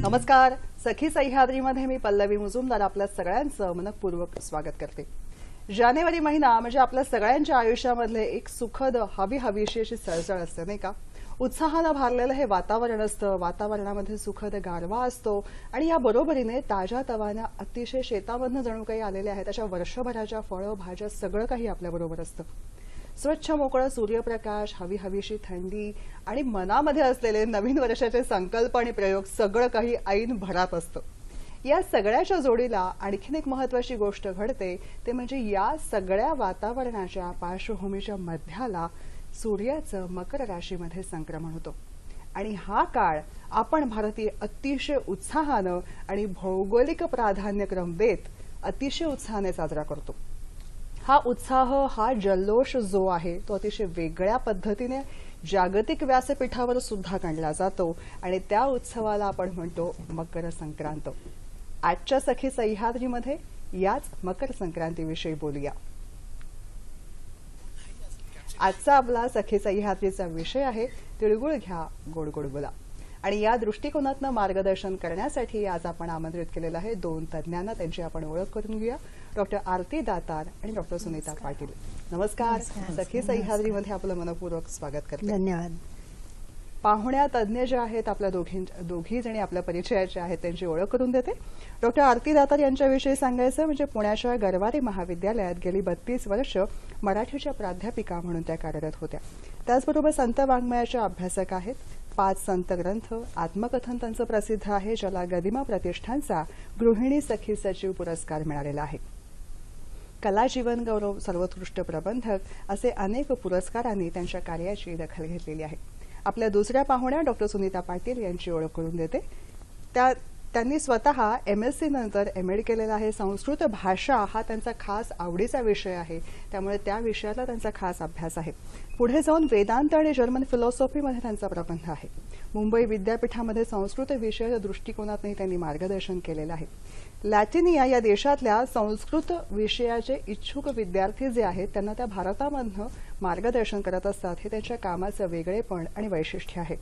नमस्कार. सखी सह्याद्रीमध्ये मी पल्लवी मुजुमदार आपल्या सगळ्यांचं मनपूर्वक स्वागत करते. जानेवारी महिना म्हणजे आपल्या सगळ्यांच्या आयुष्यामधले एक सुखद हवीहवीशी अशी सळसळ असते नाही का. उत्साहानं भारलेलं हे वातावरण असतं. वातावरणामध्ये सुखद गारवा असतो आणि या बरोबरीने ताज्या तवान्या अतिशय शेतामधनं जणू काही आलेल्या आहेत अशा वर्षभराच्या फळं भाज्या सगळं काही आपल्याबरोबर असतं. स्वच्छ मोकळा सूर्यप्रकाश, हवीहवीशी थंडी आणि मनामध्ये असलेले नवीन वर्षाचे संकल्प आणि प्रयोग सगळं काही ऐन भरात असतं. या सगळ्याच्या जोडीला आणखीन एक महत्वाची गोष्ट घडते ते म्हणजे या सगळ्या वातावरणाच्या पार्श्वभूमीच्या मध्याला सूर्याचं मकर राशीमध्ये संक्रमण होतं आणि हा काळ आपण भारतीय अतिशय उत्साहानं आणि भौगोलिक प्राधान्यक्रम देत अतिशय उत्साहाने साजरा करतो. हा उत्साह, हा जल्लोष जो आहे तो अतिशय वेगळ्या पद्धतीने जागतिक व्यासपीठावर सुद्धा काढला जातो आणि त्या उत्सवाला आपण म्हणतो मकर संक्रांत. आजच्या सखी सह्याद्रीमध्ये याच मकर संक्रांतीविषयी बोलूया. आजचा आपला सखी सह्याद्रीचा विषय आहे तिळगुळ घ्या गोड गोड बोला आणि या दृष्टिकोनातनं मार्गदर्शन करण्यासाठी आज आपण आमंत्रित केलेलं आहे दोन तज्ज्ञांना. त्यांची आपण ओळख करून घेऊया. डॉक्टर आरती दातार आणि डॉक्टर सुनीता पाटील. नमस्कार. सखी सह्याद्रीमध्ये आपलं मनपूर्वक स्वागत करते. धन्यवाद. पाहुण्या तज्ज्ञ जे आहेत आपल्या दोघी जणी आपल्या परिचयाच्या आहेत त्यांची ओळख करून देते. डॉक्टर आरती दातार यांच्याविषयी सांगायचं म्हणजे पुण्याच्या गरवारे महाविद्यालयात गेली 32 वर्ष मराठीच्या प्राध्यापिका म्हणून त्या कार्यरत होत्या. त्याचबरोबर संत वाङ्मयाच्या अभ्यासक आहेत. 5 संत ग्रंथ, आत्मकथन त्यांचं प्रसिद्ध आहे ज्याला गदिमा प्रतिष्ठानचा गृहिणी सखी सचिव पुरस्कार मिळालेला आहे. कला जीवन गौरव, सर्वोत्कृष्ट प्रबंधक असे अनेक पुरस्कारांनी त्यांच्या कार्याची दखल घेतलेली आहे. आपल्या दुसऱ्या पाहुण्या डॉक्टर सुनीता पाटील यांची ओळख करून देते. त्यांनी स्वतः MSc नंतर MAd केलेला आहे. संस्कृत भाषा हा त्यांचा खास आवडीचा विषय आहे त्यामुळे त्या विषयाला त्यांचा खास अभ्यास आहे. पुढे जाऊन वेदांत आणि जर्मन फिलॉसॉफीमध्ये त्यांचा प्रबंध आहे. मुंबई विद्यापीठामध्ये संस्कृत विषय दृष्टिकोनातही त्यांनी मार्गदर्शन केलेलं आहे. लॅटिनिया या देशातल्या संस्कृत विषयाचे इच्छुक विद्यार्थी जे आहेत त्यांना त्या भारतामधनं मार्गदर्शन करत असतात. हे त्यांच्या कामाचं वेगळेपण आणि वैशिष्ट्य आहे.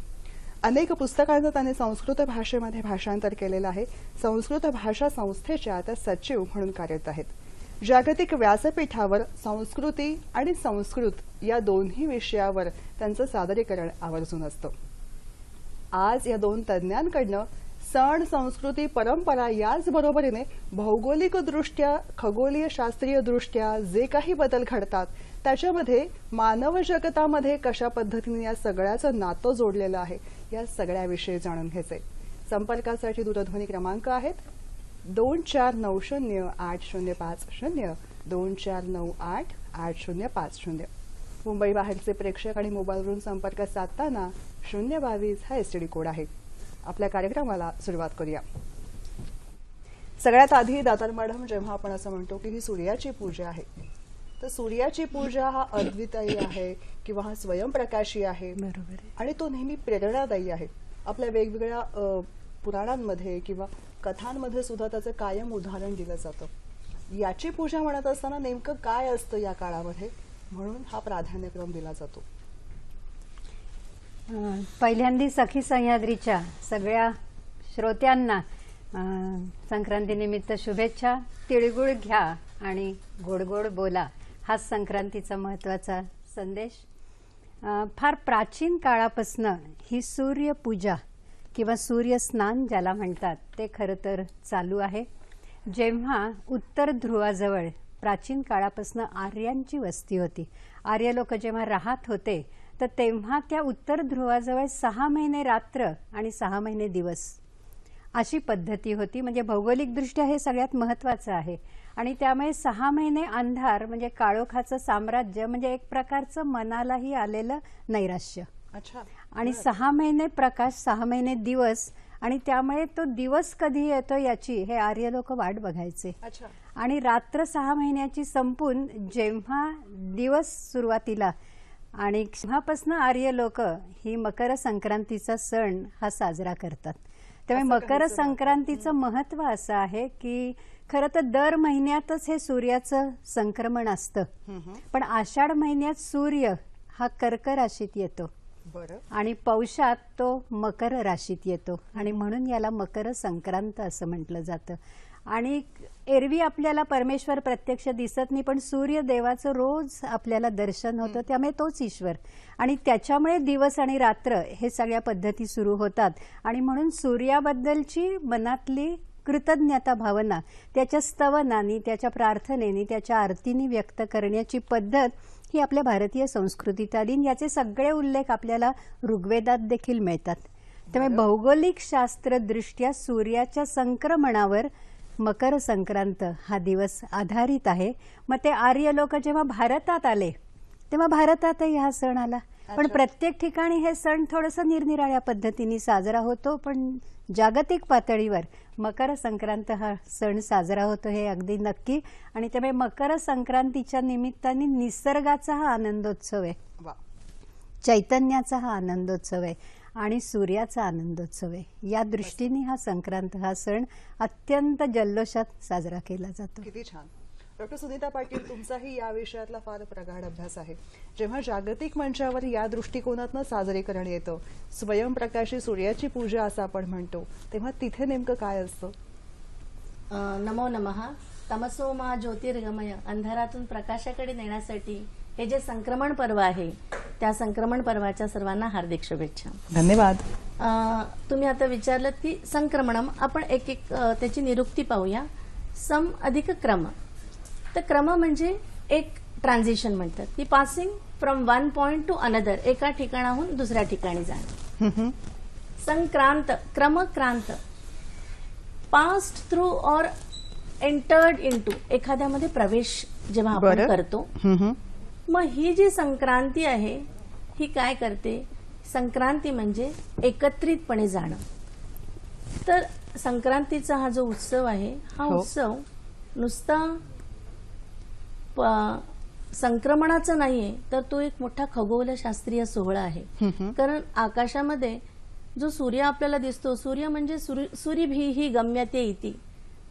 अनेक पुस्तकांचं त्यांनी संस्कृत भाषेमध्ये भाषांतर केलेलं आहे. संस्कृत भाषा संस्थेच्या त्या सचिव म्हणून कार्यरत आहेत. जागतिक व्यासपीठावर संस्कृती आणि संस्कृत या दोन्ही विषयावर त्यांचं सादरीकरण आवर्जून असतं. आज या दोन तज्ज्ञांकडनं सण, संस्कृती, परंपरा याच बरोबरीने भौगोलिकदृष्ट्या, खगोलीय शास्त्रीय दृष्ट्या जे काही बदल घडतात त्याच्यामध्ये मानव जगतामध्ये कशा पद्धतीने या सगळ्याचं नातं जोडलेलं आहे या सगळ्याविषयी जाणून घ्यायचे. संपर्कासाठी दूरध्वनी क्रमांक आहेत 24908050 24988050. मुंबई बाहेरचे प्रेक्षक आणि मोबाईलवरून संपर्क साधताना 022 हा STD कोड आहे. आपल्या कार्यक्रमाला सुरुवात करूया. सगळ्यात आधी दातार मॅडम, जेव्हा आपण असं म्हणतो की ही सूर्याची पूजा आहे तर सूर्याची पूजा हा अद्वितीय आहे किंवा हा स्वयंप्रकाशी आहे. बरोबर. आणि तो नेहमी प्रेरणादायी आहे. आपल्या वेगवेगळ्या पुराणांमध्ये किंवा कथांमध्ये सुद्धा त्याचं कायम उदाहरण दिलं जातं. याची पूजा म्हणत असताना नेमकं काय असतं या काळामध्ये म्हणून हा प्राधान्यक्रम दिला जातो. पहिल्यांदा सखी सह्याद्रीच्या सगळ्या श्रोत्यांना संक्रांतीनिमित्त शुभेच्छा. तिळगुळ घ्या आणि गोड गोड बोला हा संक्रांतीचा महत्त्वाचा संदेश. फार प्राचीन काळापासनं ही सूर्यपूजा किंवा सूर्यस्नान ज्याला म्हणतात ते खरं तर चालू आहे. जेव्हा उत्तर ध्रुवाजवळ प्राचीन काळापासनं आर्यांची वस्ती होती, आर्य लोक जेव्हा राहत होते तर तेव्हा त्या उत्तर ध्रुवाजवळ 6 महिने रात्र आणि 6 महिने दिवस अशी पद्धती होती. म्हणजे भौगोलिकदृष्ट्या हे सगळ्यात महत्त्वाचं आहे. आणि त्यामुळे 6 महिने अंधार म्हणजे काळोखाचं साम्राज्य, म्हणजे एक प्रकारचं मनालाही आलेलं नैराश्य. अच्छा. आणि 6 महिने प्रकाश, 6 महिने दिवस, आणि त्यामुळे तो दिवस कधी येतो याची हे आर्य लोक वाट बघायचे. अच्छा. आणि रात्र 6 महिन्याची संपून जेव्हा दिवस सुरुवातीला, आणि तेव्हापासून आर्य लोक ही मकर संक्रांतीचा सण हा साजरा करतात. त्यामुळे मकर संक्रांतीचं महत्व असं आहे की खरं तर दर महिन्यातच हे सूर्याचं संक्रमण असतं, पण आषाढ महिन्यात सूर्य हा कर्क राशीत येतो आणि पौषात तो मकर राशीत येतो, आणि म्हणून याला मकर संक्रांत असं म्हटलं जातं. आणि एरवी आपल्याला परमेश्वर प्रत्यक्ष दिसत नाही, पण सूर्य देवाचं रोज आपल्याला दर्शन होतं, त्यामुळे तोच ईश्वर, आणि त्याच्यामुळे दिवस आणि रात्र हे सगळ्या पद्धती सुरू होतात. आणि म्हणून सूर्याबद्दलची मनातली कृतज्ञता भावना त्याच्या स्तवनानी, त्याच्या प्रार्थनेनी, त्याच्या आरतीनी व्यक्त करण्याची पद्धत ही आपल्या भारतीय संस्कृतीत आली. याचे सगळे उल्लेख आपल्याला ऋग्वेदात देखील मिळतात. त्यामुळे भौगोलिक शास्त्र दृष्ट्या सूर्याच्या संक्रमणावर मकर संक्रांत हा दिवस आधारित आहे. मग ते आर्य लोक जेव्हा भारतात आले तेव्हा भारतातही हा सण आला, पण प्रत्येक ठिकाणी हे सण थोडंसं निरनिराळ्या पद्धतीने साजरा होतो. पण जागतिक पातळीवर मकर संक्रांत हा सण साजरा होतो हे अगदी नक्की. आणि त्यामुळे मकर संक्रांतीच्या निमित्ताने निसर्गाचा हा आनंदोत्सव आहे, चैतन्याचा हा आनंदोत्सव आहे आणि सूर्याचा आनंदोत्सव आहे. या दृष्टीने हा संक्रांत हा सण अत्यंत जल्लोषात साजरा केला जातो. किती छान. डॉक्टर सुनीता पाटील, तुमचाही या विषयातला फार प्रगाढ अभ्यास आहे. जेव्हा जागतिक मंचावर या दृष्टिकोनातनं साजरीकरण येतं, स्वयंप्रकाशी सूर्याची पूजा असं आपण म्हणतो, तेव्हा तिथे नेमकं काय असतं? नमो नमः. तमसो मा ज्योतिर्गमय, अंधारातून प्रकाशाकडे नेण्यासाठी हे जे संक्रमण पर्व आहे, त्या संक्रमण पर्वाच्या सर्वांना हार्दिक शुभेच्छा. धन्यवाद. तुम्ही आता विचारलं की संक्रमणम, आपण एक एक त्याची निरुक्ती पाहूया. सम अधिक क्रम. तर क्रम म्हणजे एक ट्रान्झिशन म्हणतात, की passing from one point two another, एका ठिकाणाहून दुसऱ्या ठिकाणी जाणं. संक्रांत, क्रमक्रांत, पास्ट थ्रू और एंटर्ड इनटू, एखाद्यामध्ये प्रवेश जेव्हा आपण करतो. मग ही जी संक्रांती आहे ही काय करते? संक्रांती म्हणजे एकत्रितपणे जाणं. तर संक्रांतीचा हा जो उत्सव आहे, हा उत्सव नुसता संक्रमणाचा नाहीये, तर तो एक मोठा खगोलशास्त्रीय सोहळा आहे. कारण आकाशामध्ये जो सूर्य आपल्याला दिसतो, सूर्य म्हणजे सूर्यभी ही गम्यते इति,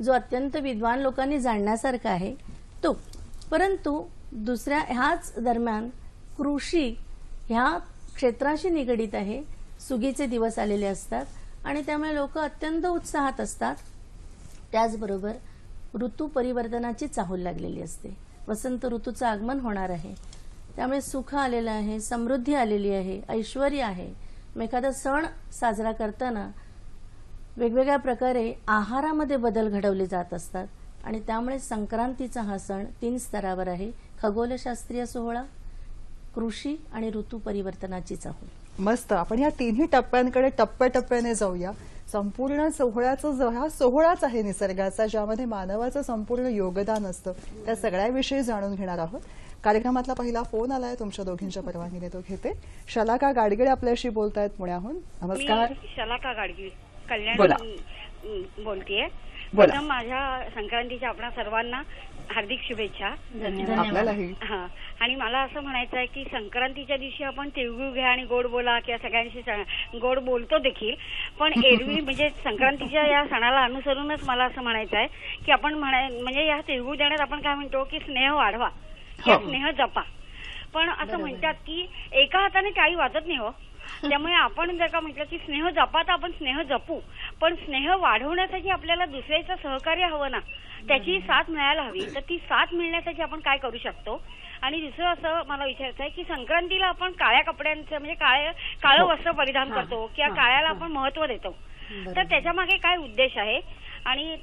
जो अत्यंत विद्वान लोकांनी जाणण्यासारखा आहे तो. परंतु दुसऱ्या ह्याच दरम्यान कृषी ह्या क्षेत्राशी निगडीत आहे. सुगीचे दिवस आलेले असतात आणि त्यामुळे लोक अत्यंत उत्साहात असतात. त्याचबरोबर ऋतू परिवर्तनाची चाहूल लागलेली असते. वसंत ऋतूचं आगमन होणार आहे, त्यामुळे सुख आलेलं आहे, समृद्धी आलेली आहे, ऐश्वर आहे. मग एखादा सण साजरा करताना वेगवेगळ्या प्रकारे आहारामध्ये बदल घडवले जात असतात आणि त्यामुळे संक्रांतीचा हा सण 3 स्तरावर आहे: खगोलशास्त्रीय सोहळा, कृषी आणि ऋतू परिवर्तनाची चाहूल. मस्त. आपण या तिन्ही टप्प्यांकडे टप्प्याटप्प्याने जाऊया. संपूर्ण सोहळ्याचा हा सोहळाच आहे निसर्गाचा, ज्यामध्ये मानवाचं संपूर्ण योगदान असतं. त्या सगळ्याविषयी जाणून घेणार आहोत. कार्यक्रमातला पहिला फोन आलाय, तुमच्या दोघींच्या परवानगीने तो घेते. शलाका गाडगीळ आपल्याशी बोलतायत पुण्याहून. नमस्कार. शलाका गाडगीळ कल्याण बोलतेय. प्रथम माझ्या संक्रांतीच्या आपणा सर्वांना हार्दिक शुभेच्छा. आपल्यालाही. आणि मला असं म्हणायचं आहे की संक्रांतीच्या दिवशी आपण तिळगुळ घ्या आणि गोड बोला किंवा सगळ्यांशी गोड बोलतो देखील, पण एरवी म्हणजे संक्रांतीच्या या सणाला अनुसरूनच मला असं म्हणायचं आहे की आपण म्हणजे या तिळगुळ देण्यात आपण काय म्हणतो की स्नेह वाढवा, स्नेह जपा. पण असं म्हणतात की एका हाताने टाळी वाजत नाही हो. त्यामुळे आपण जर का म्हटलं की स्नेह जपा, तर आपण स्नेह जपू, पण स्नेह वाढवण्यासाठी आपल्याला दुसऱ्याचं सहकार्य हवं ना, त्याची साथ मिळायला हवी. तर ती साथ मिळण्यासाठी आपण काय करू शकतो? आणि दुसरं असं मला विचारायचं आहे की संक्रांतीला आपण काळ्या कपड्यांचं म्हणजे काळं वस्त्र परिधान करतो किंवा काळ्याला आपण महत्व देतो, तर त्याच्या मागे काय उद्देश आहे? आणि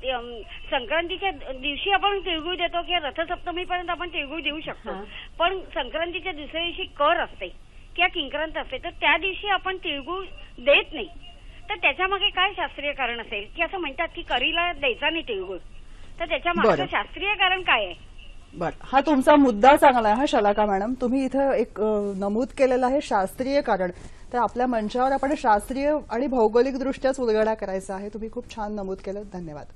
संक्रांतीच्या दिवशी आपण तिळगुळ देतो किंवा रथसप्तमीपर्यंत आपण तिळगुळ देऊ शकतो, पण संक्रांतीच्या दुसऱ्या दिवशी कर असते किंवा किंक्रांत असते, तर त्या दिवशी आपण तिळगुळ देत नाही, तर त्याच्या मागे काय शास्त्रीय कारण असेल? की असं म्हणतात की करीला द्यायचा नाही तिळगुळ, तर त्याच्या मागचं शास्त्रीय कारण काय आहे? बर, हा तुमचा मुद्दा चांगला आहे. हा शलाका मॅडम, तुम्ही इथं एक नमूद केलेलं आहे शास्त्रीय कारण. तर आपल्या मंचावर आपण शास्त्रीय आणि भौगोलिक दृष्ट्याच उलगडा करायचा आहे. तुम्ही खूप छान नमूद केलं, धन्यवाद.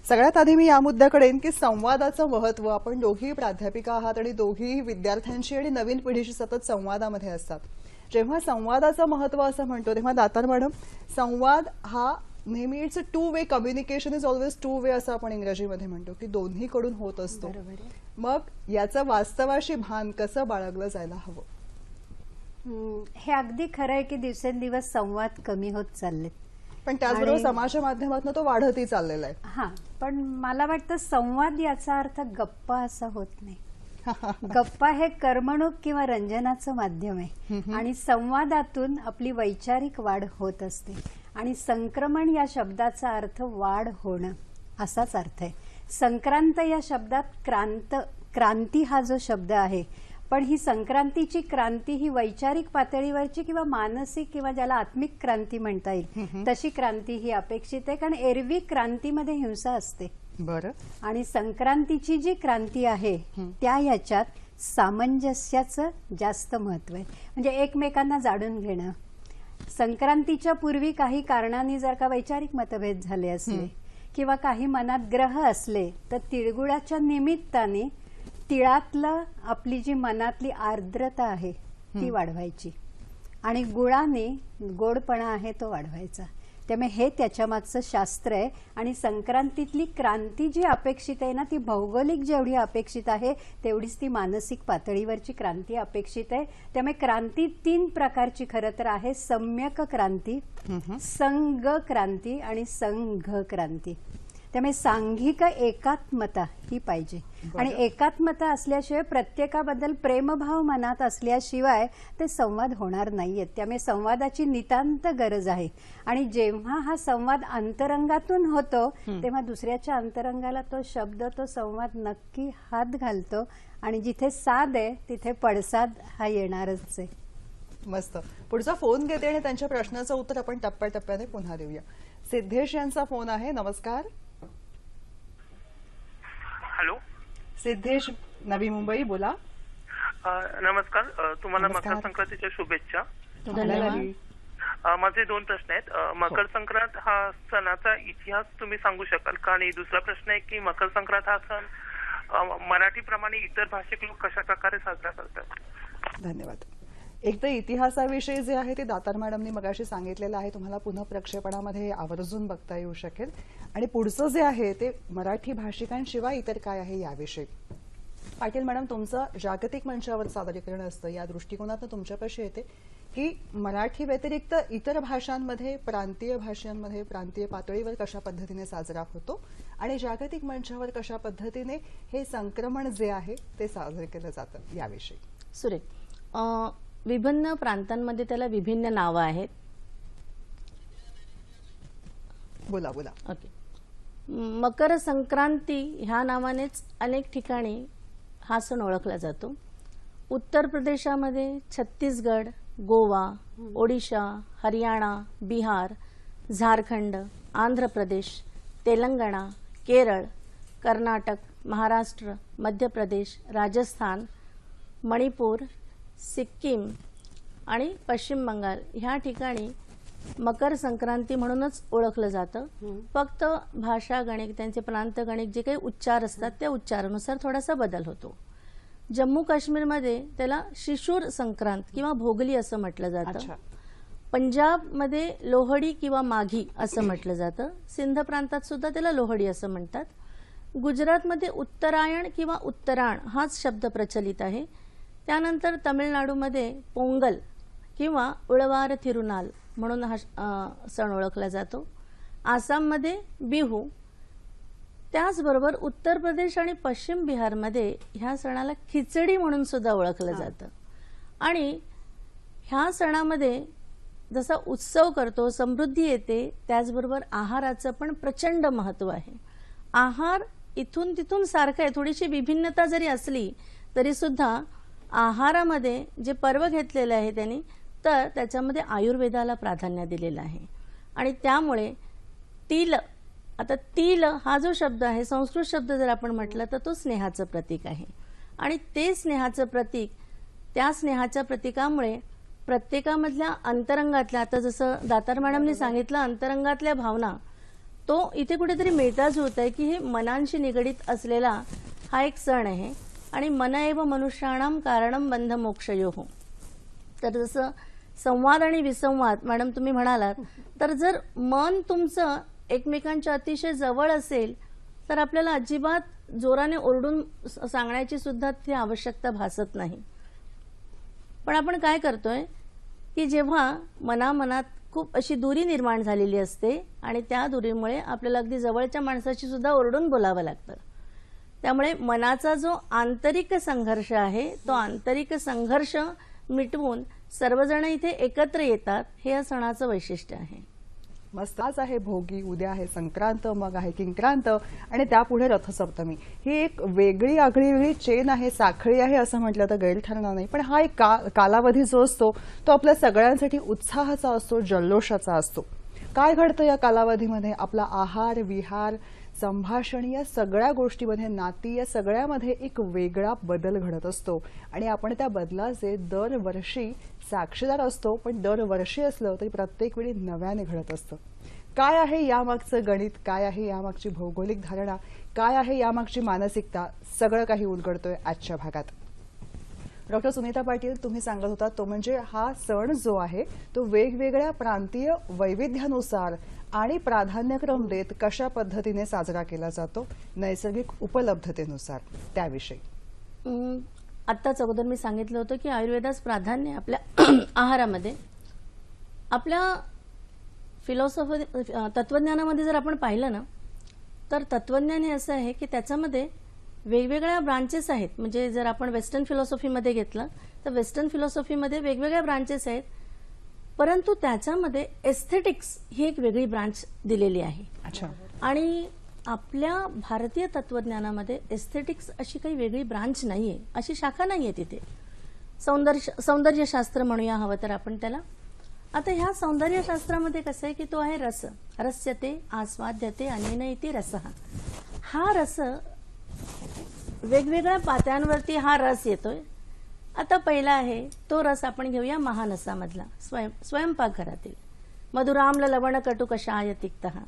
सगळ्यात आधी मी या मुद्द्याकडे येईन की संवादाचं महत्व. आपण दोघी प्राध्यापिका आहात आणि दोघी विद्यार्थ्यांशी आणि नवीन पिढीशी सतत संवादामध्ये असतात. जेव्हा संवादाचं महत्व असं म्हणतो तेव्हा दातार मॅडम, संवाद हा नेहमी it's a two way, communication is always two way असं आपण इंग्रजीमध्ये म्हणतो की दोन्हीकडून होत असतो. मग याचं वास्तवाशी भान कसं बाळगलं जायला हवं? हे अगदी खरं आहे की दिवसेंदिवस संवाद कमी होत चाललेत, पण त्याचबरोबर समाज माध्यमातून तो वाढतही चाललेला आहे. हा, पण मला वाटतं संवाद याचा अर्थ गप्पा असा होत नाही. गप्पा हे करमणूक किंवा रंजनाचं माध्यम आहे आणि संवादातून आपली वैचारिक वाढ होत असते. आणि संक्रमण या शब्दाचा अर्थ वाढ होणं असाच अर्थ आहे. संक्रांत या शब्दात क्रांती हा जो शब्द आहे, पण ही संक्रांतीची क्रांती ही वैचारिक पातळीवरची किंवा मानसिक किंवा ज्याला आत्मिक क्रांती म्हणता येईल तशी क्रांती ही अपेक्षित आहे, कारण एरवी क्रांतीमध्ये हिंसा असते. बरं. आणि संक्रांतीची जी क्रांती आहे त्या याच्यात सामंजस्याचं जास्त महत्व आहे, म्हणजे एकमेकांना जाणून घेणं. संक्रांतीच्या पूर्वी काही कारणांनी जर का वैचारिक मतभेद झाले असले किंवा काही मनात ग्रह असले, तर तिळगुळाच्या निमित्ताने तिळातलं आपली जी मनातली आर्द्रता आहे ती वाढवायची आणि गुळाने गोडपणा आहे तो वाढवायचा. त्यामुळे हे त्याच्या मागचं शास्त्र आहे. आणि संक्रांतीतली क्रांती जी अपेक्षित आहे ना, ती भौगोलिक जेवढी अपेक्षित आहे तेवढीच ती मानसिक पातळीवरची क्रांती अपेक्षित आहे. त्यामुळे क्रांती 3 प्रकारची खरं तर आहे: सम्यक क्रांती, संघ क्रांती आणि संघ क्रांती. त्यामुळे सांघिक एकात्मता ही पाहिजे आणि एकात्मता असल्याशिवाय प्रत्येकाबद्दल प्रेमभाव मनात असल्याशिवाय ते संवाद होणार नाहीयेत. त्यामुळे संवादाची नितांत गरज आहे. आणि जेव्हा हा संवाद अंतरंगातून होतो तेव्हा दुसऱ्याच्या अंतरंगाला तो शब्द, तो संवाद नक्की हात घालतो आणि जिथे साध आहे तिथे पडसाद हा येणारच आहे. मस्त. पुढचा फोन घेते आणि त्यांच्या प्रश्नाचं उत्तर आपण टप्प्याटप्प्याने पुन्हा देऊया. सिद्धेश यांचा फोन आहे. नमस्कार. हॅलो, सिद्धेश, नवी मुंबई, बोला. नमस्कार. तुम्हाला मकर संक्रांतीच्या शुभेच्छा. माझे 2 प्रश्न आहेत. मकर संक्रांत हा सणाचा इतिहास तुम्ही सांगू शकाल का? आणि दुसरा प्रश्न आहे की मकर संक्रांत हा सण मराठीप्रमाणे इतर भाषिक लोक कशा प्रकारे साजरा करतात? धन्यवाद. एक तर इतिहासाविषयी जे आहे ते दातार मॅडमनी मगाशी सांगितलेलं आहे, तुम्हाला पुन्हा प्रक्षेपणामध्ये आवर्जून बघता येऊ शकेल. आणि पुढचं जे आहे ते मराठी भाषिकांशिवाय इतर काय आहे याविषयी. पाटील मॅडम, तुमचं जागतिक मंचावर सादरीकरण असतं, या दृष्टिकोनातून तुमच्यापाशी येते की मराठी व्यतिरिक्त इतर भाषांमध्ये, प्रांतीय भाषांमध्ये, प्रांतीय पातळीवर कशा पद्धतीने साजरा होतो आणि जागतिक मंचावर कशा पद्धतीने हे संक्रमण जे आहे ते साजरे केलं जातं याविषयी. सुरेख. विभिन्न प्रांतांमध्ये त्याला विभिन्न नावं आहेत. बोला बोला. ओके. मकर संक्रांती ह्या नावानेच अनेक ठिकाणी हा सण ओळखला जातो. उत्तर प्रदेशामध्ये छत्तीसगड, गोवा, ओडिशा, हरियाणा, बिहार, झारखंड, आंध्र प्रदेश, तेलंगणा, केरळ, कर्नाटक, महाराष्ट्र, मध्य प्रदेश, राजस्थान, मणिपूर, सिक्कीम आणि पश्चिम बंगाल ह्या ठिकाणी मकर संक्रांती म्हणूनच ओळखलं जातं. फक्त भाषा गणित, त्यांचे प्रांत गणित जे काही उच्चार असतात त्या उच्चारानुसार थोडासा बदल होतो. जम्मू काश्मीरमध्ये त्याला शिशुर संक्रांत किंवा भोगली असं म्हटलं जातं. पंजाबमध्ये लोहडी किंवा माघी असं म्हटलं जातं. सिंध प्रांतात सुद्धा त्याला लोहडी असं म्हणतात. गुजरातमध्ये उत्तरायण किंवा उत्तरायण हाच शब्द प्रचलित आहे. त्यानंतर तमिळनाडूमध्ये पोंगल किंवा उळवार थिरुनाल म्हणून हा सण ओळखला जातो. आसाममध्ये बिहू, त्याचबरोबर उत्तर प्रदेश आणि पश्चिम बिहारमध्ये ह्या सणाला खिचडी म्हणून सुद्धा ओळखलं जातं. आणि ह्या सणामध्ये जसा उत्सव करतो, समृद्धी येते, त्याचबरोबर आहाराचं पण प्रचंड महत्व आहे. आहार इथून तिथून सारखं आहे, थोडीशी विभिन्नता जरी असली तरी सुद्धा आहारामध्ये जे पर्व घेतलेलं आहे त्यांनी, तर त्याच्यामध्ये आयुर्वेदाला प्राधान्य दिलेलं आहे. आणि त्यामुळे तिल, आता तिल हा जो शब्द आहे, संस्कृत शब्द जर आपण म्हटलं तर तो स्नेहाचं प्रतीक आहे. आणि ते स्नेहाचं प्रतीक, त्या स्नेहाच्या प्रतीकामुळे प्रत्येकामधल्या अंतरंगातल्या, आता जसं दातार मॅडमनी सांगितलं, अंतरंगातल्या भावना तो इथे कुठेतरी मिळताच होत आहे की हे मनांशी निगडीत असलेला हा एक सण आहे. आणि मन एव मनुष्याणाम कारणम बंध मोक्षयोः. तर जसं संवाद आणि विसंवाद मॅडम तुम्ही म्हणालात, तर जर मन तुमचं एकमेकांच्या अतिशय जवळ असेल तर आपल्याला अजिबात जोराने ओरडून सांगण्याची सुद्धा ती आवश्यकता भासत नाही. पण आपण काय करतोय की जेव्हा मनामनात खूप अशी दुरी निर्माण झालेली असते आणि त्या दुरीमुळे आपल्याला अगदी जवळच्या माणसाशी सुद्धा ओरडून बोलावं लागतं. त्यामुळे मनाचा जो आंतरिक संघर्ष आहे, तो आंतरिक संघर्ष मिटवून सर्वजण इथे एकत्र येतात, हे या सणाचं वैशिष्ट्य आहे. मस्त. आज आहे भोगी, उद्या आहे संक्रांत, मग आहे किंक्रांत आणि त्यापुढे रथसप्तमी. ही एक वेगळी आगळी चेन आहे, साखळी आहे असं म्हटलं तर गैर ठरणार नाही. पण हा एक कालावधी जो असतो तो आपल्या सगळ्यांसाठी उत्साहाचा असतो, जल्लोषाचा असतो. काय घडतं या कालावधीमध्ये? आपला आहार, विहार, संभाषण या सगळ्या गोष्टीमध्ये, नाती या सगळ्यामध्ये एक वेगळा बदल घडत असतो आणि आपण त्या बदलाचे दरवर्षी साक्षीदार असतो. पण दरवर्षी असलं तरी प्रत्येक वेळी नव्याने घडत असतं. काय आहे यामागचं गणित, काय आहे यामागची भौगोलिक धारणा, काय आहे यामागची मानसिकता, सगळं काही उलगडतोय आजच्या भागात. डॉक्टर सुनीता पाटील, तुम्ही सांगत होता तो म्हणजे हा सण जो आहे तो वेगवेगळ्या प्रांतीय वैविध्यानुसार आणि प्राधान्यक्रम देत कशा पद्धतीने साजरा केला जातो, नैसर्गिक उपलब्धतेनुसार, त्याविषयी. आत्ताच अगोदर मी सांगितलं होतं की आयुर्वेदास प्राधान्य आपल्या आहारामध्ये. आपल्या फिलॉसॉफी, तत्वज्ञानामध्ये जर आपण पाहिलं ना, तर तत्वज्ञान हे असं आहे की त्याच्यामध्ये वेगवेगळ्या ब्रांचेस आहेत. म्हणजे जर आपण वेस्टर्न फिलॉसॉफीमध्ये घेतलं तर वेस्टर्न फिलॉसॉफीमध्ये वेगवेगळ्या ब्रांचेस आहेत, परंतु त्याच्यामध्ये एस्थेटिक्स ही एक वेगळी ब्रांच दिलेली आहे. अच्छा. आणि आपल्या भारतीय तत्वज्ञानामध्ये एस्थेटिक्स अशी काही वेगळी ब्रांच नाहीये, अशी शाखा नाहीये तिथे. सौंदर्यशास्त्र म्हणूया हवं तर आपण त्याला. आता ह्या सौंदर्यशास्त्रामध्ये कसं आहे की तो आहे रस. रस्यते आस्वाद्यते अनेन इति रसः. हा रस वेगवेगळ्या पात्यांवरती हा रस येतोय. आता पहिला आहे तो रस आपण घेऊया महानसामधला, स्वयंपाकघरातील. मधुराम्ल लवण कटु कषाय तिक्तः.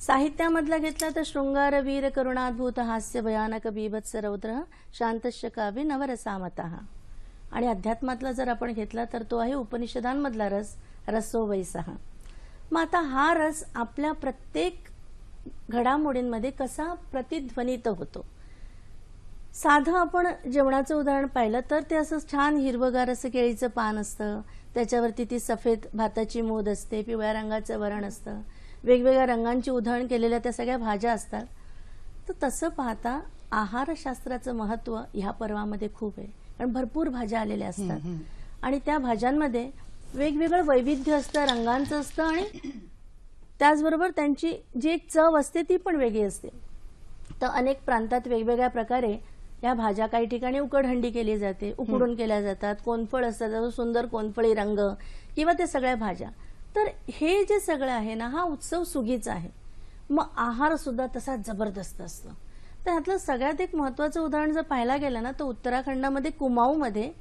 साहित्यामधला घेतला तर शृंगार वीर करुणाद्भूत हास्य भयानक बीभत्स रौद्र शांतश्च काव्य नवरसामतः. आणि अध्यात्मातला जर आपण घेतला तर तो आहे उपनिषदांमधला रस, रसो वैसः. मग आता हा रस आपल्या प्रत्येक घडामोडींमध्ये कसा प्रतिध्वनित होतो. साधं आपण जेवणाचं उदाहरण पाहिलं तर ते असं छान हिरवगार असं केळीचं पान असतं, त्याच्यावरती ती सफेद भाताची मूद असते, पिवळ्या रंगाचं वरण असतं, वेगवेगळ्या रंगांची उधळण केलेल्या त्या सगळ्या भाज्या असतात. तर तसं पाहता आहारशास्त्राचं महत्व ह्या पर्वामध्ये खूप आहे. कारण भरपूर भाज्या आलेल्या असतात आणि त्या भाज्यांमध्ये वेगवेगळं वैविध्य असतं, रंगांचं असतं आणि त्याचबरोबर त्यांची जी एक चव असते ती पण वेगळी असते. तर अनेक प्रांतात वेगवेगळ्या प्रकारे या भाज्या, काही ठिकाणी उकडहंडी केली जाते, उकडून केल्या जातात, कोनफळ असतात, सुंदर कोनफळी रंग किंवा ते सगळ्या भाज्या. तर हे जे सगळं आहे ना, हा उत्सव सुगीचा आहे. मग आहार सुद्धा तसा जबरदस्त असतो. तर ह्यातलं सगळ्यात एक महत्वाचं उदाहरण जर पाहायला गेलं ना, तर उत्तराखंडामध्ये कुमाऊमध्ये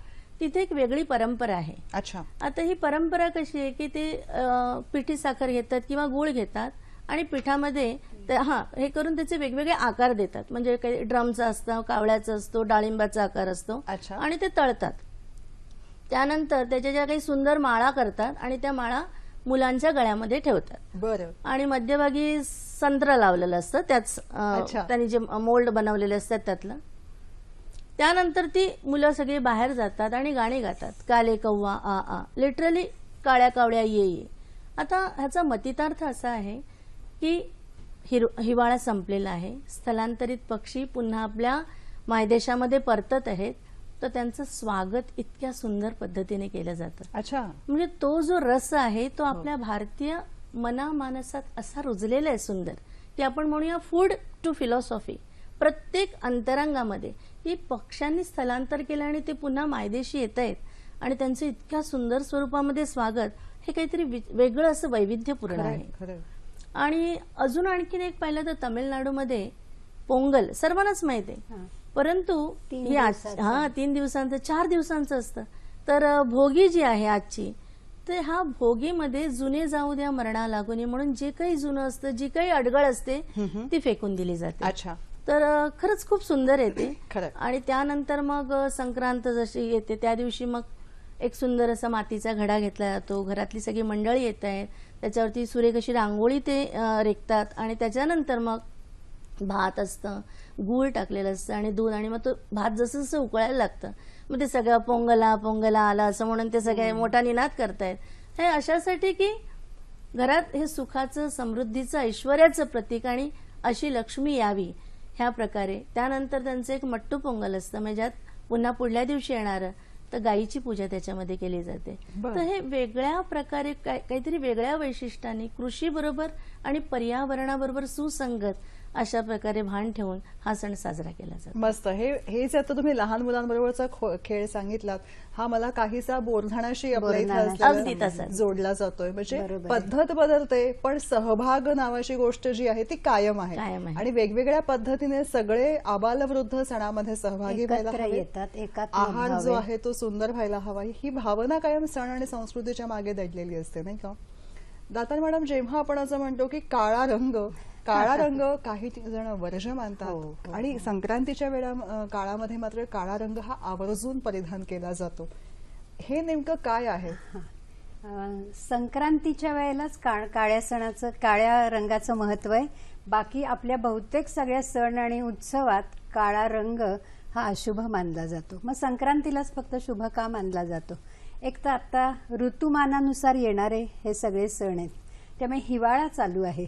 तिथे एक वेगळी परंपरा आहे. अच्छा. आता ही परंपरा कशी आहे की ते पिठी साखर घेतात किंवा गुळ घेतात आणि पिठामध्ये हे करून त्याचे वेगवेगळे आकार देतात. म्हणजे काही ड्रमचा असतो, कावळ्याचा असतो, डाळिंबाचा आकार असतो आणि ते तळतात. त्यानंतर त्याच्या ज्या काही सुंदर माळा करतात आणि त्या माळा मुलांच्या गळ्यामध्ये ठेवतात. बरं. आणि मध्यभागी संत्र लावलेलं असतं, त्याच त्यांनी जे मोल्ड बनवलेले असतात त्यातलं. त्यानंतर ती मुलं सगळी बाहेर जातात आणि गाणी गातात, काले कव्वा आ आ, लिटरली काळ्या कावळ्या ये ये. आता ह्याचा मतितार्थ असा आहे की हिवाळा संपलेला आहे, स्थलांतरित पक्षी पुन्हा आपल्या मायदेशामध्ये परतत आहेत, तर त्यांचं स्वागत इतक्या सुंदर पद्धतीने केलं जातं. अच्छा. म्हणजे तो जो रस आहे तो आपल्या भारतीय मनामानसात असा रुजलेला आहे सुंदर, की आपण म्हणूया फूड टू फिलॉसॉफी. प्रत्येक अंतरंगामध्ये की पक्ष्यांनी स्थलांतर केलं आणि ते पुन्हा मायदेशी येत आहेत आणि त्यांचं इतक्या सुंदर स्वरूपामध्ये स्वागत, हे काहीतरी वेगळं असं वैविध्यपूर्ण आहे. खरं. आणि अजून आणखीन एक पाहिलं तर तामिळनाडूमध्ये पोंगल सर्वांनाच माहिती आहे, परंतु 3 दिवसांचं 4 दिवसांचं असतं. तर भोगी जी आहे आजची, तर हा भोगीमध्ये जुने जाऊ द्या मरणा लागू नये म्हणून जे काही जुनं असतं, जी काही अडगळ असते ती फेकून दिली जाते. अच्छा. तर खरंच खूप सुंदर येते. खरं. आणि त्यानंतर मग संक्रांत जशी येते त्या दिवशी मग एक सुंदर असा मातीचा घडा घेतला जातो, घरातली सगळी मंडळी येत आहेत, त्याच्यावरती सुरेख अशी रांगोळी ते रेखतात आणि त्याच्यानंतर मग भात असतं, गूळ टाकलेलं असतं आणि दूध, आणि मग तो भात जसं जसं उकळायला लागतं मग ते सगळं पोंगला पोंगला आला असं म्हणून ते सगळे मोठा निनाद करतायत. हे अशासाठी की घरात हे सुखाचं, समृद्धीचं, ऐश्वर्याचं प्रतीक आणि अशी लक्ष्मी यावी ह्या प्रकारे. त्यानंतर त्यांचं एक मट्टू पोंगल असतं, म्हणजे ज्यात पुन्हा पुढल्या दिवशी येणारं तर गायीची पूजा त्याच्यामध्ये केली जाते. तर हे वेगळ्या प्रकारे काहीतरी वेगळ्या वैशिष्ट्याने कृषी बरोबर आणि पर्यावरणाबरोबर सुसंगत अशा प्रकारे भान ठेवून हा सण साजरा केला जातो. मस्त. हेच आता तुम्ही लहान मुलांबरोबरचा खेळ सांगितलात, हा मला काहीसा बोरधानाशी आपल्या इथे अगदी असलेला तसंच. जोडला जातोय. म्हणजे बरोबर पद्धत बदलते पण सहभाग नावाची गोष्ट जी आहे ती कायम आहे. आणि वेगवेगळ्या पद्धतीने सगळे आबालवृद्ध सणामध्ये सहभागी व्हायला एकत्र हवे. येतात, एकात्म आहार भाव जो आहे. आहे तो सुंदर व्हायला हवा, ही भावना कायम सण आणि संस्कृतीच्या मागे दडलेली असते, नाही का? दातार मॅडम, जेव्हा आपण असं म्हणतो की काळा रंग काही जण वर्ज मानतात आणि संक्रांतीच्या काळामध्ये मात्र काळा रंग हा आवर्जून परिधान केला जातो, हे नेमकं काय आहे? संक्रांतीच्या वेळेलाच काळ्या सणाचं, काळ्या रंगाचं महत्व आहे. बाकी आपल्या बहुतेक सगळ्या सण आणि उत्सवात काळा रंग हा अशुभ मानला जातो. मग संक्रांतीलाच फक्त शुभ का मानला जातो? एक तर आता ऋतुमानानुसार येणारे हे सगळे सण आहेत, त्यामुळे हिवाळा चालू आहे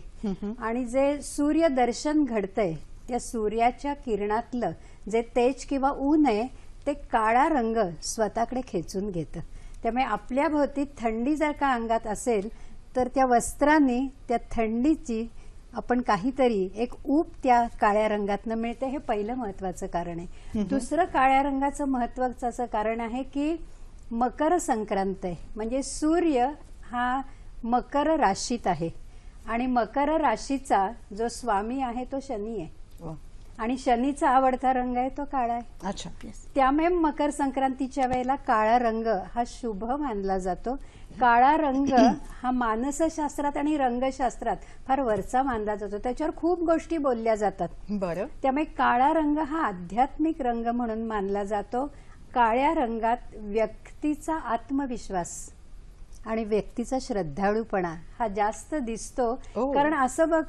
आणि जे सूर्य दर्शन घडतंय त्या सूर्याच्या किरणातलं जे तेज किंवा ऊन आहे ते काळा रंग स्वतःकडे खेचून घेतं. त्यामुळे आपल्या भोवती थंडी जर का अंगात असेल तर त्या वस्त्रांनी त्या थंडीची आपण काहीतरी एक ऊब त्या काळ्या रंगातनं मिळते. हे पहिलं महत्वाचं कारण आहे. दुसरं काळ्या रंगाचं महत्वाचं कारण आहे की मकर संक्रांत आहे, म्हणजे सूर्य हा मकर राशीत आहे आणि मकर राशीचा जो स्वामी आहे तो शनी आहे आणि शनीचा आवडता रंग आहे तो काळा आहे. अच्छा. त्यामुळे मकर संक्रांतीच्या वेळेला काळा रंग हा शुभ मानला जातो. काळा रंग हा मानसशास्त्रात आणि रंगशास्त्रात फार वरचा मानला जातो, त्याच्यावर खूप गोष्टी बोलल्या जातात. बरं. त्यामुळे काळा रंग हा आध्यात्मिक रंग म्हणून मानला जातो. काळ्या रंगात व्यक्तीचा आत्मविश्वास आणि व्यक्तीचा श्रद्धाळूपणा हा जास्त दिसतो. कारण असं बघ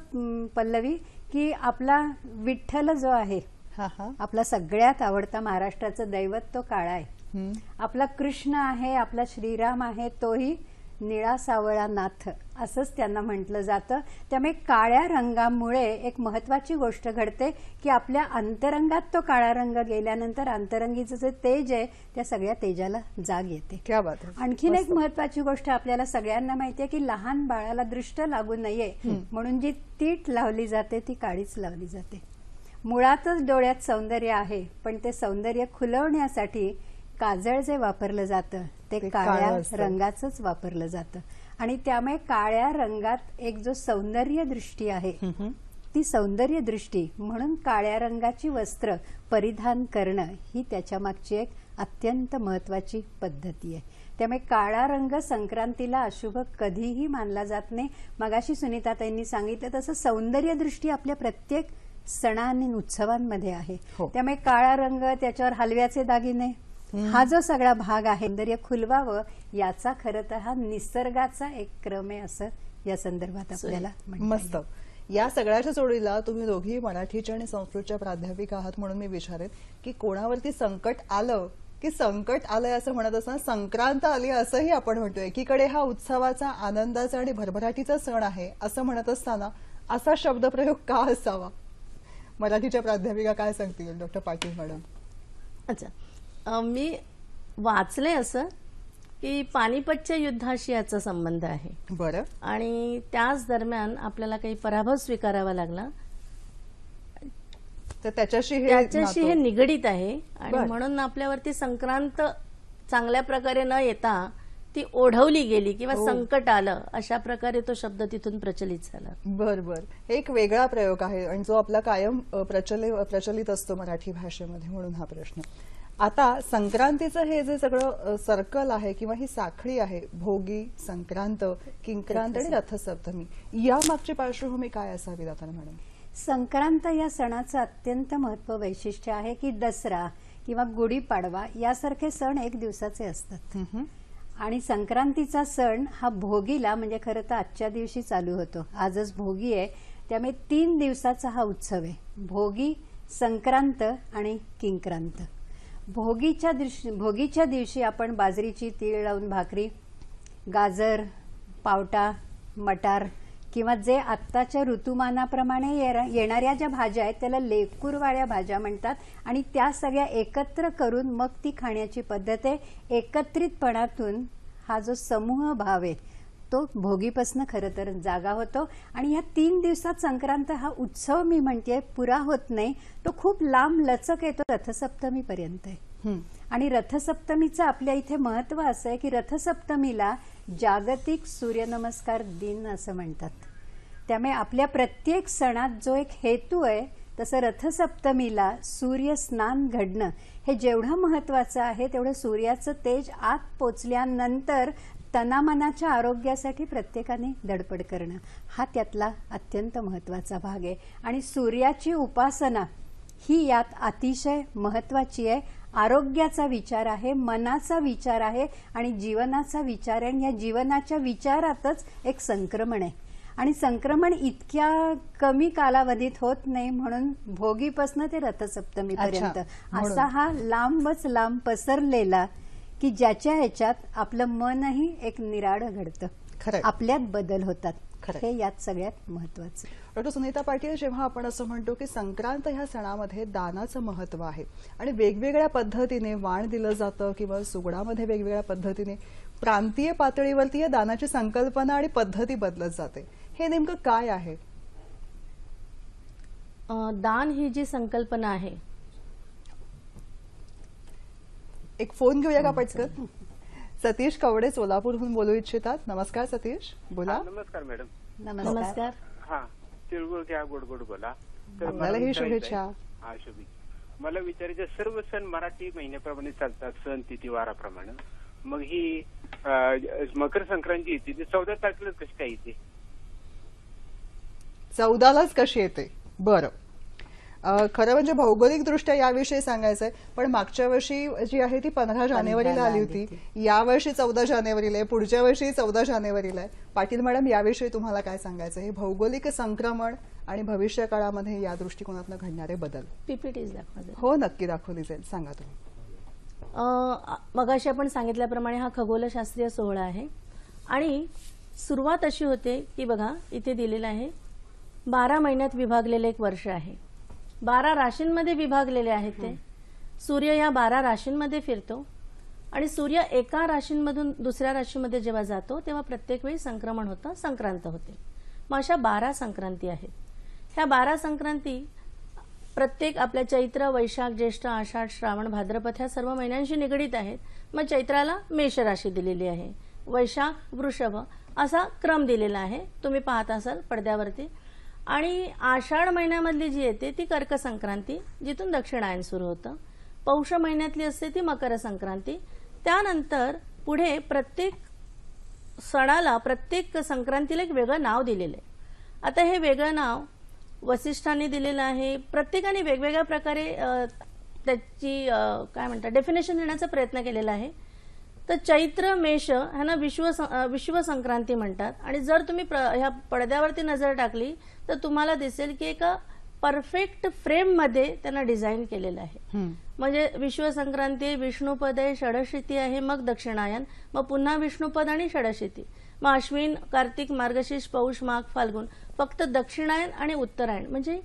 पल्लवी की आपला विठ्ठल जो आहे, आपला सगळ्यात आवडता महाराष्ट्राचं दैवत, तो काळा आहे. आपला कृष्ण आहे, आपला श्रीराम आहे, तोही निळा सावळा नाथ असंच त्यांना म्हटलं जातं. त्यामुळे काळ्या रंगामुळे एक महत्वाची गोष्ट घडते की आपल्या अंतरंगात तो काळा रंग गेल्यानंतर अंतरंगीचं जे तेज आहे त्या सगळ्या तेजाला जाग येते. क्या बात आहे. आणखीन एक महत्वाची गोष्ट आपल्याला सगळ्यांना माहितीये की लहान बाळाला दृष्ट लागू नये म्हणून जी तीट लावली जाते ती काळीच लावली जाते. मुळातच डोळ्यात सौंदर्य आहे, पण ते सौंदर्य खुलवण्यासाठी काजळ जे वापरलं जातं ते काळ्या रंगाचंच वापरलं जातं आणि त्यामुळे काळ्या रंगात एक जो सौंदर्य दृष्टी आहे ती सौंदर्य दृष्टी म्हणून काळ्या रंगाची वस्त्र परिधान करणं ही त्याच्या मागची एक अत्यंत महत्वाची पद्धती आहे. त्यामुळे काळा रंग संक्रांतीला अशुभ कधीही मानला जात नाही. मगाशी सुनीताताईंनी सांगितलं तसं सौंदर्य दृष्टी आपल्या प्रत्येक सणा आणि उत्सवांमध्ये आहे. त्यामुळे काळा रंग, त्याच्यावर हलव्याचे दागिने, हा जो सगळा भाग आहे सौंदर्य खुलवावं याचा खरं तर हा निसर्गाचा एक क्रम आहे असं या संदर्भात आपल्याला मस्त. या सगळ्याच्या जोडीला तुम्ही दोघी मराठीच्या आणि संस्कृतच्या प्राध्यापिका आहात म्हणून मी विचारेन की कोणावरती संकट आलं की संकट आलंय असं म्हणत असताना संक्रांत आली असंही आपण म्हणतोय. एकीकडे हा उत्सवाचा, आनंदाचा आणि भरभराटीचा सण आहे असं म्हणत असताना असा शब्दप्रयोग का असावा? मराठीच्या प्राध्यापिका काय सांगतील डॉक्टर पाटील मॅडम? अच्छा, मी वाचले असं की पानिपतच्या युद्धाशी याचा संबंध आहे. बरं. आणि त्याच दरम्यान आपल्याला काही पराभव स्वीकारावा लागला, तर त्याच्याशी त्याच्याशी हे नातं. निगडीत आहे. आणि बरं. म्हणून आपल्यावरती संक्रांत चांगल्या प्रकारे न येता ती ओढवली गेली किंवा हो. संकट आलं, अशा प्रकारे तो शब्द तिथून प्रचलित झाला. बर बर. एक वेगळा प्रयोग आहे आणि जो आपला कायम प्रचलित असतो मराठी भाषेमध्ये, म्हणून हा प्रश्न. आता संक्रांतीचं हे जे सगळं सर्कल आहे किंवा ही साखळी आहे, भोगी, संक्रांत, किंक्रांत आणि रथसप्तमी, या मागची पार्श्वभूमी काय असावी दादा मॅडम? संक्रांत या सणाचं अत्यंत महत्व वैशिष्ट्य आहे की दसरा किंवा गुढीपाडवा यासारखे सण एक दिवसाचे असतात. आणि संक्रांतीचा सण हा भोगीला, म्हणजे खरं तर आजच्या दिवशी चालू होतो. आजच भोगी आहे, त्यामुळे 3 दिवसाचा हा उत्सव आहे. भोगी, संक्रांत आणि किंक्रांत. भोगीच्या दिवशी आपण बाजरीची तीळ लावून भाकरी, गाजर, पावटा, मटार किंवा जे आत्ताच्या ऋतुमानाप्रमाणे येणाऱ्या ज्या भाज्या आहेत त्याला लेकुरवाळ्या भाज्या म्हणतात. आणि त्या सगळ्या एकत्र करून मग ती खाण्याची पद्धत आहे. एकत्रितपणातून हा जो समूह भाव आहे तो भोगीपासून खरं तर जागा होतो. आणि या 3 दिवसात संक्रांत हा उत्सव, मी म्हणते, पुरा होत नाही, तो खूप लांब लचक येतो, रथसप्तमीपर्यंत आहे. आणि रथसप्तमीचं आपल्या इथे महत्व असं आहे की रथसप्तमीला जागतिक सूर्यनमस्कार दिन असं म्हणतात. त्यामुळे आपल्या प्रत्येक सणात जो एक हेतू आहे, तसं रथसप्तमीला सूर्य स्नान घडणं हे जेवढं महत्वाचं आहे, तेवढं सूर्याचं तेज आत पोचल्यानंतर तनामनाच्या आरोग्यासाठी प्रत्येकाने धडपड करणं हा त्यातला अत्यंत महत्वाचा भाग आहे. आणि सूर्याची उपासना ही यात अतिशय महत्वाची आहे. आरोग्याचा विचार आहे, मनाचा विचार आहे आणि जीवनाचा विचार आहे. आणि या जीवनाच्या विचारातच एक संक्रमण आहे. आणि संक्रमण इतक्या कमी कालावधीत होत नाही, म्हणून भोगीपासून ते रथसप्तमीपर्यंत असा हा लांबच लांब पसरलेला की ज्याच्या ह्याच्यात आपलं मनही एक निराळं घडतं, आपल्यात बदल होतात. हे यात सगळ्यात महत्वाचं. डॉक्टर सुनीता पाटील, जेव्हा आपण असं म्हणतो की संक्रांत ह्या सणामध्ये दानाचं महत्व आहे आणि वेगवेगळ्या पद्धतीने वाण दिलं जातं किंवा सुगडामध्ये वेगवेगळ्या पद्धतीने प्रांतीय पातळीवरती या दानाची संकल्पना आणि पद्धती बदलत जाते, हे नेमकं काय आहे? दान ही जी संकल्पना आहे. एक फोन घेऊया का पटकन? सतीश कवडे सोलापूरहून बोलू इच्छितात. नमस्कार सतीश, बोला. नमस्कार मॅडम. नमस्कार. हा, तिळगुळ घ्या, गोड गोड बोला. आपल्यालाही शुभेच्छा. हा, शुभेच्छा. मला विचारायचं, सर्व सण मराठी महिन्याप्रमाणे चालतात, सण तिथी वाराप्रमाणे. मग ही मकर संक्रांती येते ती 14 तारखेलाच कशी काय येते? 14लाच कशी येते? बरं, खरं म्हणजे भौगोलिक दृष्ट्या याविषयी सांगायचंय, पण मागच्या वर्षी जी आहे ती 15 जानेवारीला आली होती, यावर्षी 14 जानेवारीला आहे, पुढच्या वर्षी 14 जानेवारीला आहे. पाटील मॅडम, याविषयी तुम्हाला काय सांगायचं? हे भौगोलिक संक्रमण आणि भविष्य काळामध्ये या दृष्टिकोनातून घडणारे बदल. पीपीटीज दाखवा. हो, नक्की दाखवली जाईल, सांगा तुम्ही. मगाशी आपण सांगितल्याप्रमाणे हा खगोलशास्त्रीय सोहळा आहे. आणि सुरुवात अशी होते की बघा, इथे दिलेलं आहे 12 महिन्यात विभागलेलं एक वर्ष आहे. 12 राशींमध्ये विभागलेले आहेत ते. सूर्य या 12 राशींमध्ये फिरतो आणि सूर्य एका राशींमधून दुसऱ्या राशीमध्ये जेव्हा जातो तेव्हा प्रत्येक वेळी संक्रमण होतं, संक्रांत होते. मग अशा 12 संक्रांती आहेत. ह्या 12 संक्रांती प्रत्येक आपल्या चैत्र, वैशाख, ज्येष्ठ, आषाढ, श्रावण, भाद्रपद ह्या सर्व महिन्यांशी निगडीत आहेत. मग चैत्राला मेष राशी दिलेली आहे, वैशाख वृषभ असा क्रम दिलेला आहे, तुम्ही पाहत असाल पडद्यावरती. आणि आषाढ महिन्यामधली जी येते ती कर्क संक्रांती, जिथून दक्षिणायन सुरू होतं. पौष महिन्यातली असते ती मकर संक्रांती. त्यानंतर पुढे प्रत्येक सणाला, प्रत्येक संक्रांतीला एक वेगळं नाव दिलेलं आहे. आता हे वेगळं नाव वसिष्ठांनी दिलेलं आहे. प्रत्येकाने वेगवेगळ्या प्रकारे त्याची काय म्हणतात डेफिनेशन देण्याचा प्रयत्न केलेला आहे. तर चैत्र, मेष ह्यांना विश्व संक्रांती म्हणतात. आणि जर तुम्ही ह्या पडद्यावरती नजर टाकली तर तुम्हाला दिसेल की एका परफेक्ट फ्रेम मध्ये त्यांना डिझाईन केलेलं आहे. म्हणजे विश्व संक्रांती, विष्णुपद आहे, षडशीती आहे, मग दक्षिणायन, मग पुन्हा विष्णुपद आणि षडशीती. मग अश्विन, कार्तिक, मार्गशीर्ष, पौष, माघ, फाल्गुन, फक्त दक्षिणायन आणि उत्तरायण. म्हणजे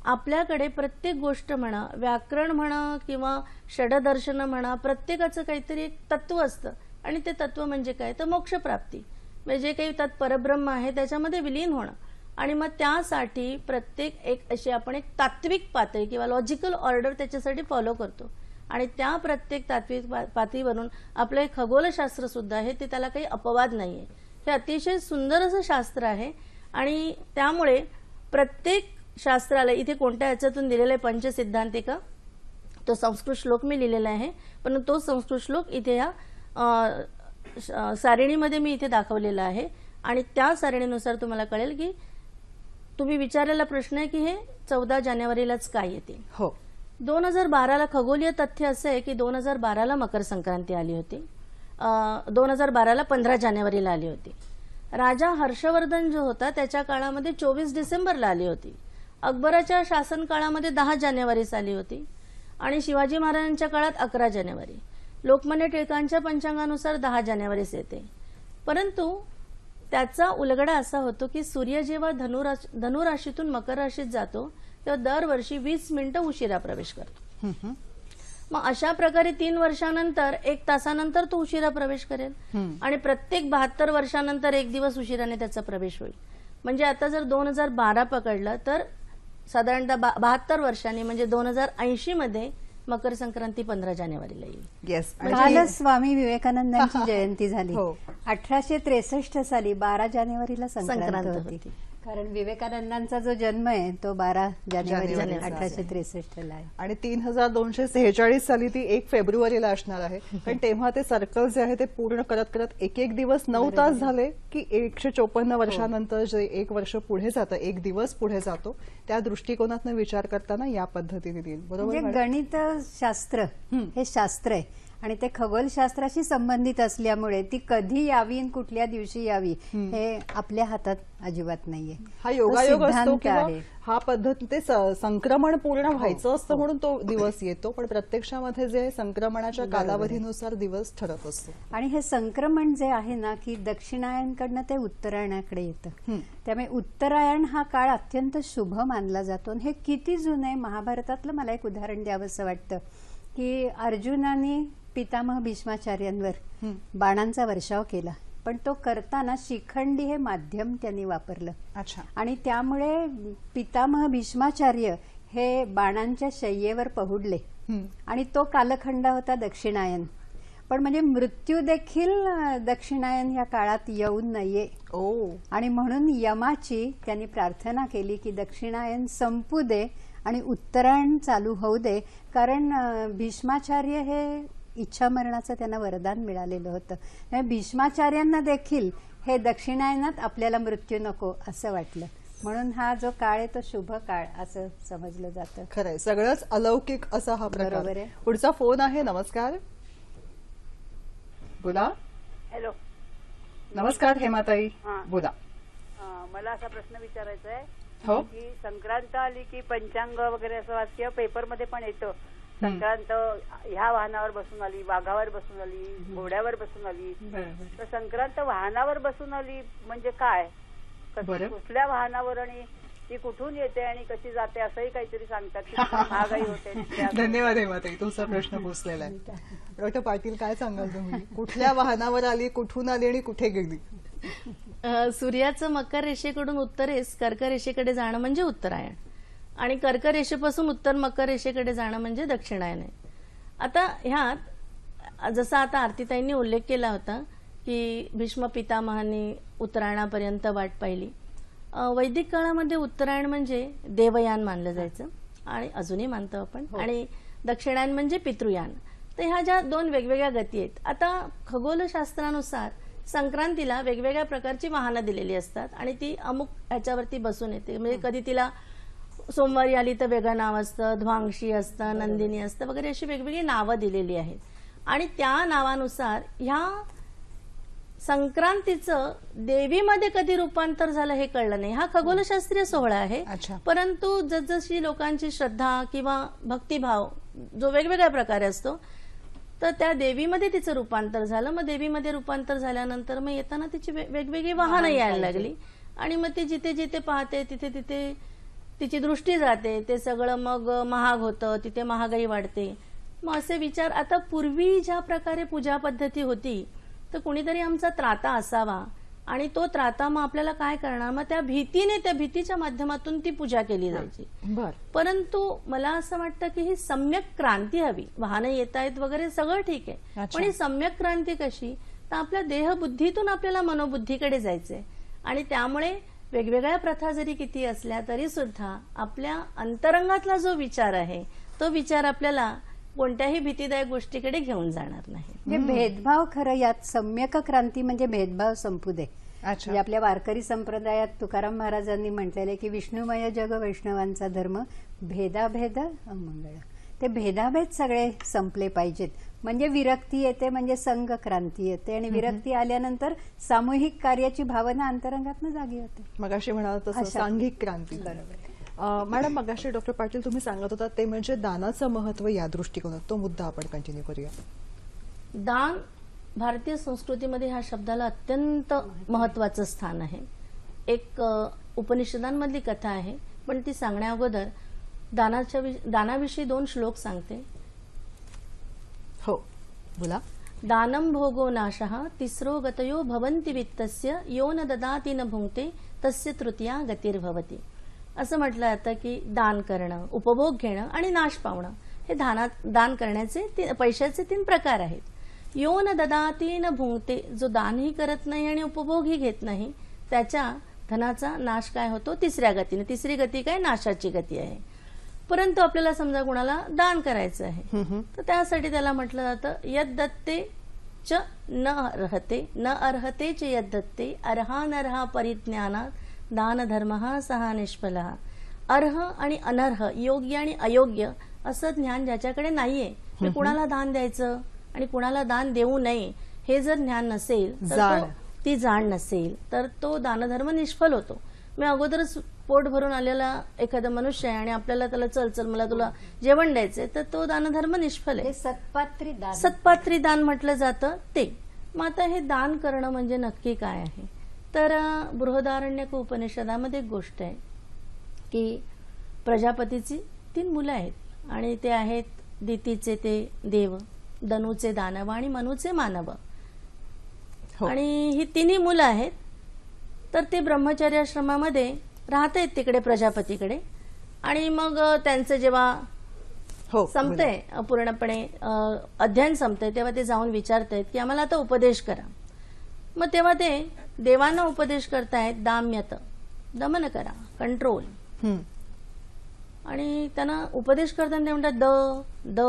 आपल्याकडे प्रत्येक गोष्ट म्हणा, व्याकरण म्हणा किंवा षडदर्शन म्हणा, प्रत्येकाचं काहीतरी एक तत्व असतं. आणि ते तत्व म्हणजे काय, तर मोक्षप्राप्ती. म्हणजे जे काही त्यात परब्रह्म आहे त्याच्यामध्ये विलीन होणं. आणि मग त्यासाठी प्रत्येक एक अशी आपण एक तात्विक पातळी किंवा लॉजिकल ऑर्डर त्याच्यासाठी फॉलो करतो. आणि त्या प्रत्येक तात्विक पातळीवरून आपलं एक खगोलशास्त्र सुद्धा आहे, ते त्याला काही अपवाद नाहीये. हे अतिशय सुंदर असं शास्त्र आहे. आणि त्यामुळे प्रत्येक शास्त्राला इथे कोणत्या याच्यातून दिलेला आहे, पंचसिद्धांतिका, तो संस्कृत श्लोक मी लिहिलेला आहे, पण तो संस्कृत श्लोक इथे या सारिणीमध्ये मी इथे दाखवलेला आहे. आणि त्या सारिणीनुसार तुम्हाला कळेल की तुम्ही विचारलेला प्रश्न आहे की हे 14 जानेवारीलाच काय येते. हो, 2012ला खगोलीय तथ्य असं आहे की 2012ला मकर संक्रांती आली होती. 2012ला 15 जानेवारीला आली होती. राजा हर्षवर्धन जो होता त्याच्या काळामध्ये 24 डिसेंबरला आली होती. अकबराच्या शासन काळामध्ये 10 जानेवारीस आली होती. आणि शिवाजी महाराजांच्या काळात 11 जानेवारी. लोकमान्य टिळकांच्या पंचांगानुसार 10 जानेवारीस येते. परंतु त्याचा उलगडा असा होतो की सूर्य जेव्हा धनुराशीतून मकर राशीत जातो तेव्हा दरवर्षी 20 मिनिटं उशिरा प्रवेश करतो. मग अशा प्रकारे 3 वर्षानंतर 1 तासानंतर तो उशिरा प्रवेश करेल. आणि प्रत्येक 72 वर्षानंतर 1 दिवस उशिराने त्याचा प्रवेश होईल. म्हणजे आता जर 2012 पकडलं तर साधारणतः 72 वर्षांनी म्हणजे 2080 मध्ये मकर संक्रांती 15 जानेवारीला येईल. येस. कालच स्वामी विवेकानंदांची जयंती झाली. हो. 1863 साली 12 जानेवारीला संक्रांत संक्रांत होती. होती. कारण विवेकानंदांचा जो जन्म आहे तो 12 जानेवारी जानेवारीला 1863 आहे. आणि 3246 साली ती 1 फेब्रुवारीला असणार आहे. कारण तेव्हा ते सर्कल जे आहे ते पूर्ण करत करत एक दिवस 9 तास झाले की 154 वर्षानंतर जे 1 वर्ष पुढे जातं, 1 दिवस पुढे जातो, त्या दृष्टिकोनातून विचार करताना या पद्धतीने देईल. बरोबर म्हणजे मॅडम? गणित शास्त्र हे शास्त्र आहे आणि ते खगोलशास्त्राशी संबंधित असल्यामुळे ती कधी यावी आणि कुठल्या दिवशी यावी हे आपल्या हातात अजिबात नाहीये. हा योगायोग तो असतो सिद्धांत किंवा आहे. हा पद्धत ते संक्रमण पूर्ण व्हायचं असतं म्हणून तो दिवस येतो. पण प्रत्यक्षामध्ये जे संक्रमणाच्या कालावधीनुसार दिवस ठरत असतो. आणि हे संक्रमण जे आहे ना की दक्षिणायनकडनं ते उत्तरायणाकडे येतं. त्यामुळे उत्तरायण हा काळ अत्यंत शुभ मानला जातो. हे किती जुनं आहे. महाभारतातलं मला एक उदाहरण द्यावंसं वाटतं की अर्जुनाने पितामह भीष्माचार्यांवर बाणांचा वर्षाव केला, पण तो करताना शिखंडी हे माध्यम त्यांनी वापरलं. अच्छा. आणि त्यामुळे पितामह भीष्माचार्य हे बाणांच्या शय्येवर पहुडले. आणि तो कालखंड होता दक्षिणायन. पण म्हणजे मृत्यू देखील दक्षिणायन या काळात येऊ नये. आणि म्हणून यमाची त्यांनी प्रार्थना केली की दक्षिणायन संपू दे आणि उत्तरायण चालू होऊ दे. कारण भीष्माचार्य हे इच्छामरणाचं त्यांना वरदान मिळालेलं होतं. भीष्माचार्यांना देखील हे दक्षिणायनात आपल्याला मृत्यू नको असं वाटलं, म्हणून हा जो काळ आहे तो शुभ काळ असं समजलं जातं. खरंय, सगळंच अलौकिक असा हा प्रकार बरोबर आहे. पुढचा फोन आहे. नमस्कार, बोला. हॅलो, नमस्कार हेमाताई, हा. बोला. मला असा प्रश्न विचारायचा आहे हो. की संक्रांत आली की पंचांग वगैरे असं वाचते, पेपरमध्ये पण येतं संक्रांत ह्या वाहनावर बसून आली, वाघावर बसून आली, घोड्यावर बसून आली. तर संक्रांत वाहनावर बसून आली म्हणजे काय, कुठल्या वाहनावर आणि ती कुठून येते आणि कशी जाते असंही काहीतरी सांगतात की महागाई होते. धन्यवाद हेमाताई, तुमचा प्रश्न पोचलेला आहे. डॉक्टर पाटील, काय सांगाल तुम्ही? कुठल्या वाहनावर आली, कुठून आली आणि कुठे गेली? सूर्याचं मकर रेषेकडून उत्तरेस कर्क रेषेकडे जाणं म्हणजे उत्तरायण आणि कर्क रेषेपासून उत्तर मकर रेषेकडे जाणं म्हणजे दक्षिणायन आहे. आता ह्यात जसा आता आरतीताईंनी उल्लेख केला होता की भीष्म पितामहांनी उत्तरायणापर्यंत वाट पाहिली. वैदिक काळामध्ये उत्तरायण म्हणजे देवयान मानलं जायचं आणि अजूनही मानतो आपण. आणि दक्षिणायन म्हणजे पितृयान. तर ह्या ज्या 2 वेगवेगळ्या गती आहेत. आता खगोलशास्त्रानुसार संक्रांतीला वेगवेगळ्या प्रकारची वाहनं दिलेली असतात आणि ती अमुक ह्याच्यावरती बसून येते. म्हणजे कधी तिला सोमवारी आली तर वेगळं नाव असतं, ध्वांशी असतं, नंदिनी असतं वगैरे अशी वेगवेगळी नावं दिलेली आहेत. आणि त्या नावानुसार ह्या संक्रांतीचं देवीमध्ये कधी रूपांतर झालं हे कळलं नाही. हा खगोलशास्त्रीय सोहळा आहे. परंतु जसजशी लोकांची श्रद्धा किंवा भक्तिभाव जो वेगवेगळ्या प्रकारे असतो तर त्या देवीमध्ये तिचं रूपांतर झालं. मग देवीमध्ये रूपांतर झाल्यानंतर मग येताना तिची वेगवेगळी वाहनं यायला लागली आणि मग ती जिथे जिथे पाहते तिथे तिथे तिची दृष्टी जाते. ते सगळं मग महाग होतं, तिथे महागाई वाढते. मग असे विचार, आता पूर्वी ज्या प्रकारे पूजा पद्धती होती तर कुणीतरी आमचा त्राता असावा आणि तो त्राता मग आपल्याला काय करणार, मग त्या भीतीने, त्या भीतीच्या माध्यमातून ती पूजा केली जायची. बर. परंतु मला असं वाटतं की ही सम्यक क्रांती हवी. वाहनं येत आहेत वगैरे सगळं ठीक आहे, अच्छा. पण ही सम्यक क्रांती कशी, तर आपल्या देहबुद्धीतून आपल्याला मनोबुद्धीकडे जायचंय. आणि त्यामुळे वेगवेगळ्या प्रथा जरी किती असल्या तरी सुद्धा आपल्या अंतरंगातला जो विचार आहे तो विचार आपल्याला कोणत्याही भीतीदायक गोष्टीकडे घेऊन जाणार नाही. म्हणजे भेदभाव, खरं यात सम्यक क्रांती म्हणजे भेदभाव संपू दे. अच्छा. म्हणजे आपल्या वारकरी संप्रदायात तुकाराम महाराजांनी म्हटलेलं आहे की विष्णुमय जग वैष्णवांचा धर्म, भेदाभेद अमंगळ. ते भेदाभेद सगळे संपले पाहिजेत. म्हणजे विरक्ती येते, म्हणजे संघ क्रांती येते आणि विरक्ती आल्यानंतर सामूहिक कार्याची भावना अंतरंगातनं जागी होते. मगाशी म्हणाल तसं अशा. सांघिक क्रांती. मॅडम, मगाशी डॉक्टर पाटील तुम्ही सांगत होता ते म्हणजे दानाचं महत्व या दृष्टिकोनात, तो मुद्दा आपण कंटिन्यू करूया. दान भारतीय संस्कृतीमध्ये ह्या शब्दाला अत्यंत महत्वाचं स्थान आहे. एक उपनिषदांमधली कथा आहे, पण ती सांगण्या अगोदर दानाविषयी 2 श्लोक सांगते. हो, बोला. दानम भोगो नाशः तिसरो गतयो भवन्ति वित्तस्य यो न ददाति न भुंक्ते तस्य तृतीया गतिर्भवति. असं म्हटलं जातं की दान करणं, उपभोग घेणं आणि नाश पावणं हे दान करण्याचे पैशाचे 3 प्रकार आहेत. यो न ददाति न भुंक्ते, जो दानही करत नाही आणि उपभोगही घेत नाही त्याच्या धनाचा नाश काय होतो, 3ऱ्या गतीने. 3री गती काय, नाशाची गती आहे. परंतु आपल्याला समजा कुणाला दान करायचं आहे तर त्यासाठी त्याला म्हटलं जातं यद दत्ते च न अर्हते न अर्हते च यद दत्ते अर्हानर्हा परिज्ञानात दान धर्म सहा निष्फलः. अर्ह आणि अनर्ह, योग्य आणि अयोग्य असं ज्ञान ज्याच्याकडे नाहीये, मी कुणाला दान द्यायचं आणि कुणाला दान देऊ नये हे जर ज्ञान नसेल, ती जाण नसेल, तर तो दानधर्म निष्फल होतो. मी अगोदरच पोट भरून आलेला एखादा मनुष्य आहे आणि आपल्याला त्याला चल मला तुला जेवण द्यायचंय, तर तो दानधर्म निष्फल आहे. सत्पात्री दान, सत्पात्री दान म्हटलं जातं ते. मग आता हे दान करणं म्हणजे नक्की काय आहे, तर बृहदारण्यक उपनिषदामध्ये एक गोष्ट आहे की प्रजापतीची 3 मुलं आहेत आणि ते आहेत दितीचे ते देव, दनूचे दानव आणि मनूचे मानव. आणि ही 3 मुलं आहेत. तर ते ब्रह्मचर्याश्रमामध्ये राहतात तिकडे प्रजापतीकडे. आणि मग त्यांचं जेव्हा संपतंय पूर्णपणे अध्ययन संपतंय तेव्हा ते जाऊन विचारतायत की आम्हाला आता उपदेश करा. मग तेव्हा ते देवांना उपदेश करतायत दाम्यत, दमन करा, कंट्रोल. आणि त्यांना उपदेश करताना ते म्हणतात द द